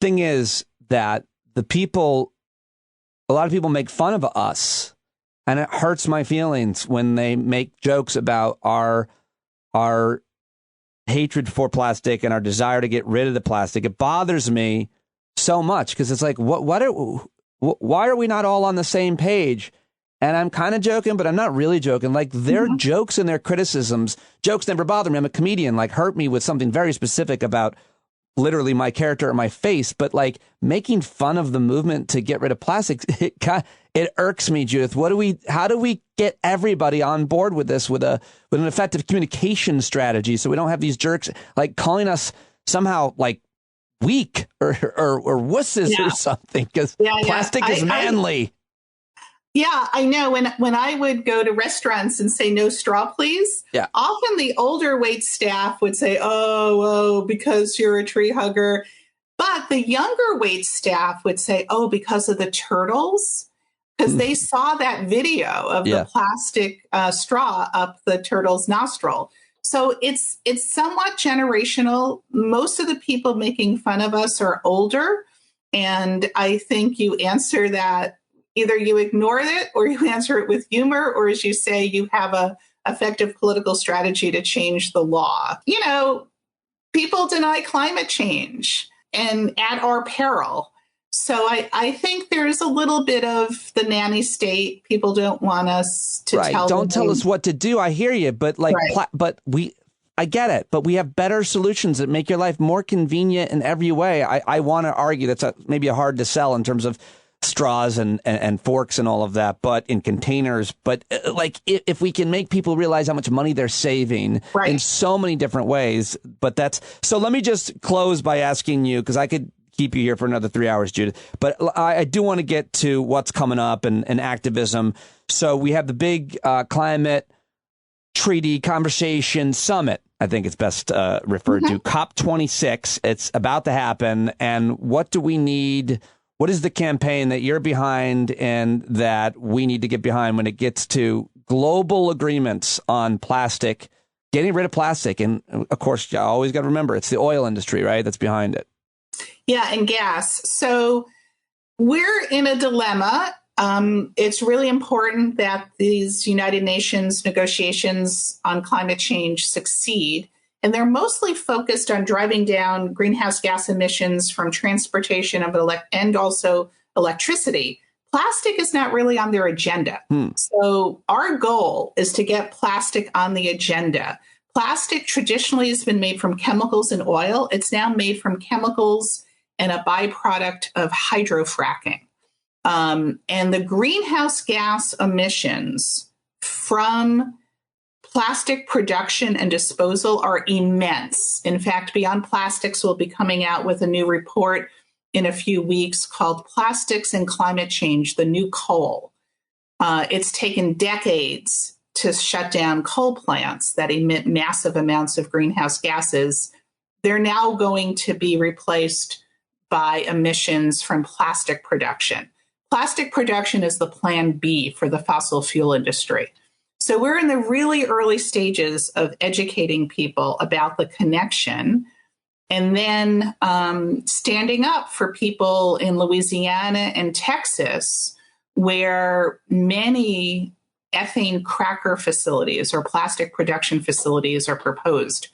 is that a lot of people make fun of us, and it hurts my feelings when they make jokes about our hatred for plastic and our desire to get rid of the plastic. It bothers me so much because it's like, why are we not all on the same page? And I'm kind of joking, but I'm not really joking. Like, their jokes and their criticisms, jokes never bother me. I'm a comedian, hurt me with something very specific about literally my character or my face. But making fun of the movement to get rid of plastics, it irks me, Judith. How do we get everybody on board with this with an effective communication strategy so we don't have these jerks calling us somehow weak or wusses or something, because plastic is manly. I know. When I would go to restaurants and say no straw, please, often the older wait staff would say, oh, because you're a tree hugger. But the younger wait staff would say, oh, because of the turtles, because they saw that video of the plastic straw up the turtle's nostril. So it's somewhat generational. Most of the people making fun of us are older. And I think you answer that, either you ignore it or you answer it with humor, or as you say, you have a effective political strategy to change the law. People deny climate change and at our peril. So I think there's a little bit of the nanny state. People don't want us to tell them. Don't tell us what to do. I hear you, but I get it. But we have better solutions that make your life more convenient in every way. I want to argue that's maybe hard to sell in terms of straws and forks and all of that, but in containers. But if we can make people realize how much money they're saving in so many different ways. But so let me just close by asking you, because I could keep you here for another 3 hours, Judith. But I do want to get to what's coming up and activism. So we have the big climate treaty conversation summit, I think it's best referred to, COP26. It's about to happen. And what do we need? What is the campaign that you're behind and that we need to get behind when it gets to global agreements on plastic, getting rid of plastic? And of course, you always got to remember, it's the oil industry, right, that's behind it. Yeah, and gas. So we're in a dilemma. It's really important that these United Nations negotiations on climate change succeed. And they're mostly focused on driving down greenhouse gas emissions from transportation and also electricity. Plastic is not really on their agenda. So our goal is to get plastic on the agenda. Plastic traditionally has been made from chemicals and oil. It's now made from chemicals and a byproduct of hydrofracking. And the greenhouse gas emissions from plastic production and disposal are immense. In fact, Beyond Plastics will be coming out with a new report in a few weeks called Plastics and Climate Change, the New Coal. It's taken decades to shut down coal plants that emit massive amounts of greenhouse gases. They're now going to be replaced by emissions from plastic production. Plastic production is the plan B for the fossil fuel industry. So we're in the really early stages of educating people about the connection, and then standing up for people in Louisiana and Texas, where many ethane cracker facilities or plastic production facilities are proposed.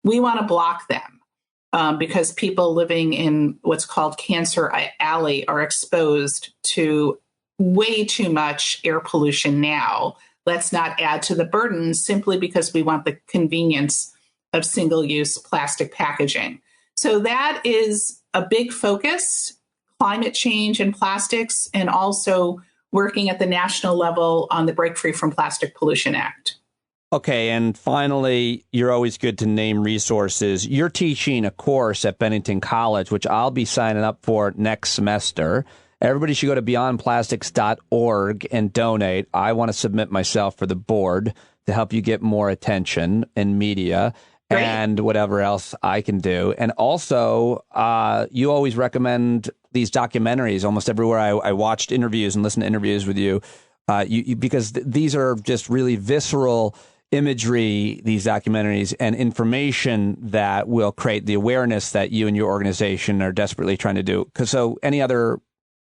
We want to block them because people living in what's called Cancer Alley are exposed to way too much air pollution now. Let's not add to the burden simply because we want the convenience of single-use plastic packaging. So that is a big focus, climate change and plastics, and also working at the national level on the Break Free from Plastic Pollution Act. Okay, and finally, you're always good to name resources. You're teaching a course at Bennington College, which I'll be signing up for next semester. Everybody should go to beyondplastics.org and donate. I want to submit myself for the board to help you get more attention in media. Great. And whatever else I can do. And also, you always recommend these documentaries almost everywhere I watched interviews and listened to interviews with you, because these are just really visceral imagery, these documentaries, and information that will create the awareness that you and your organization are desperately trying to do. So any other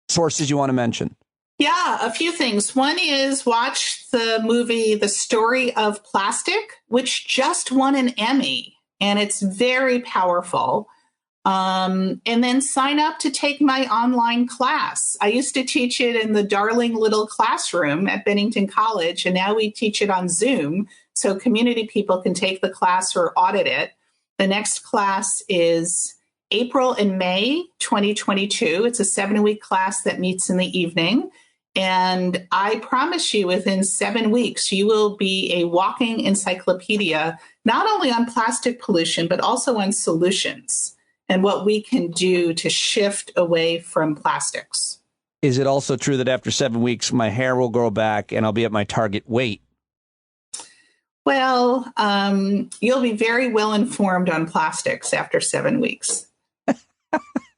sources you want to mention? Yeah, a few things. One is watch the movie The Story of Plastic, which just won an Emmy, and it's very powerful. And then sign up to take my online class. I used to teach it in the darling little classroom at Bennington College, and now we teach it on Zoom, so community people can take the class or audit it. The next class is April and May 2022. It's a 7-week class that meets in the evening. And I promise you, within 7 weeks, you will be a walking encyclopedia, not only on plastic pollution, but also on solutions and what we can do to shift away from plastics. Is it also true that after 7 weeks, my hair will grow back and I'll be at my target weight? Well, you'll be very well informed on plastics after 7 weeks.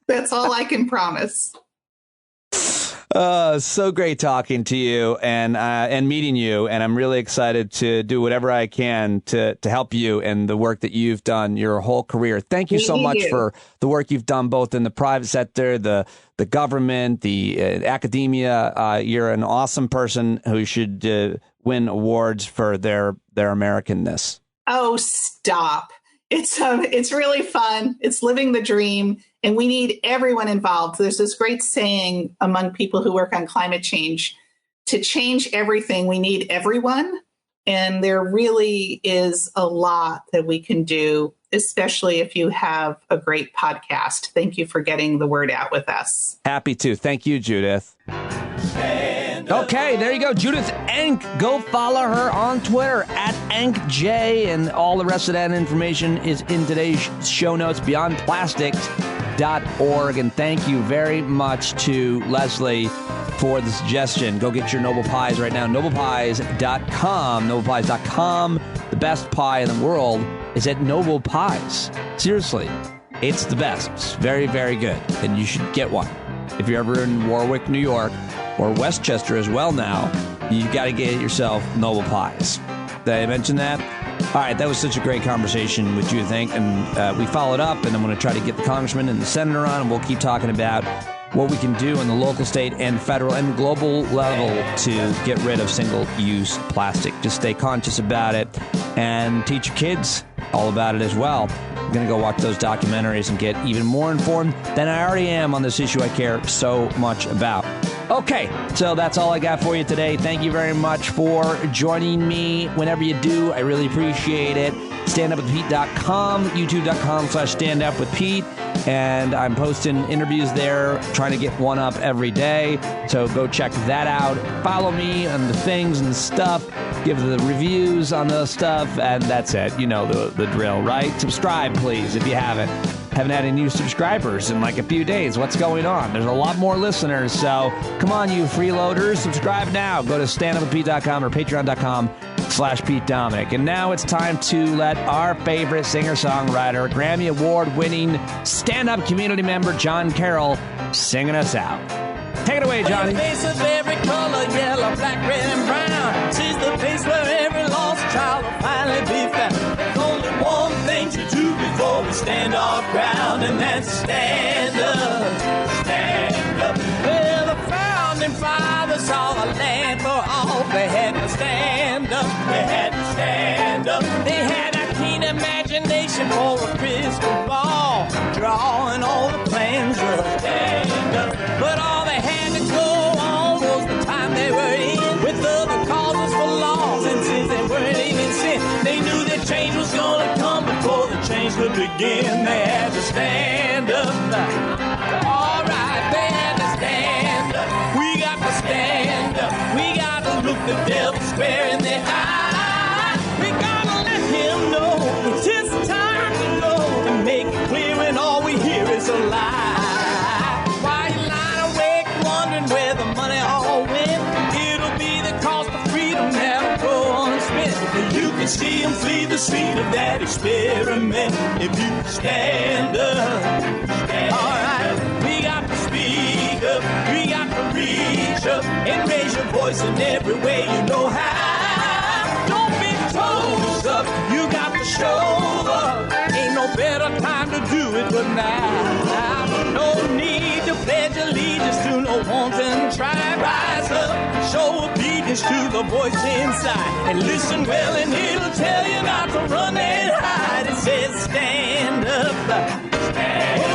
That's all I can promise. So great talking to you and meeting you. And I'm really excited to do whatever I can to help you and the work that you've done your whole career. Thank you so much for the work you've done both in the private sector, the government, the academia. You're an awesome person who should win awards for their Americanness. Oh, stop. It's really fun. It's living the dream. And we need everyone involved. There's this great saying among people who work on climate change: to change everything, we need everyone. And there really is a lot that we can do, especially if you have a great podcast. Thank you for getting the word out with us. Happy to. Thank you, Judith. Okay, there you go. Judith Enck. Go follow her on Twitter at EnckJ. And all the rest of that information is in today's show notes, beyondplastics.org. And thank you very much to Leslie for the suggestion. Go get your Noble Pies right now. NoblePies.com. NoblePies.com. The best pie in the world is at Noble Pies. Seriously, it's the best. It's very, very good. And you should get one. If you're ever in Warwick, New York, or Westchester as well now, you've got to get yourself Noble Pies. Did I mention that? All right, that was such a great conversation with Judith Bank, and we followed up, and I'm going to try to get the congressman and the senator on, and we'll keep talking about what we can do on the local, state, and federal and global level to get rid of single-use plastic. Just stay conscious about it and teach your kids all about it as well. I'm going to go watch those documentaries and get even more informed than I already am on this issue I care so much about. Okay, so that's all I got for you today. Thank you very much for joining me. Whenever you do, I really appreciate it. StandUpWithPete.com, YouTube.com/StandUpWithPete. And I'm posting interviews there, trying to get one up every day. So go check that out. Follow me on the things and the stuff. Give the reviews on the stuff. And that's it. You know the drill, right? Subscribe, please, if you haven't. Haven't had any new subscribers in like a few days. What's going on? There's a lot more listeners. So come on, you freeloaders. Subscribe now. Go to StandUpWithPete.com or Patreon.com/Pete Dominic. And now it's time to let our favorite singer-songwriter, Grammy Award-winning stand-up community member John Carroll singing us out. Take it away, Johnny. The face of every color, yellow, black, red, and brown. She's the place where every lost child will finally be found. There's only one thing to do before we stand our ground, and that's stand up, stand up. Well, the founding fathers saw a land for all. They had to stand up, they had to stand up. They had a keen imagination for a crystal ball, drawing all the plans of stand up. But all they had to go on was the time they were in, with other causes for laws, and since they weren't even sin, they knew that change was gonna come before the change could begin. They had to stand up. All right, they had to stand up. We got to stand up. We got to look the devil square in the eye. We got the seed of that experiment. If you stand up, all right, we got to speak up, we got to reach up and raise your voice in every way you know how. Don't be toes up, you got to show up. Ain't no better time to do it but now. No need to pledge allegiance to no wanton tribe. Rise up, show obedience to the voice inside, and listen well and it'll tell you not to run and hide. It says stand up, stand up.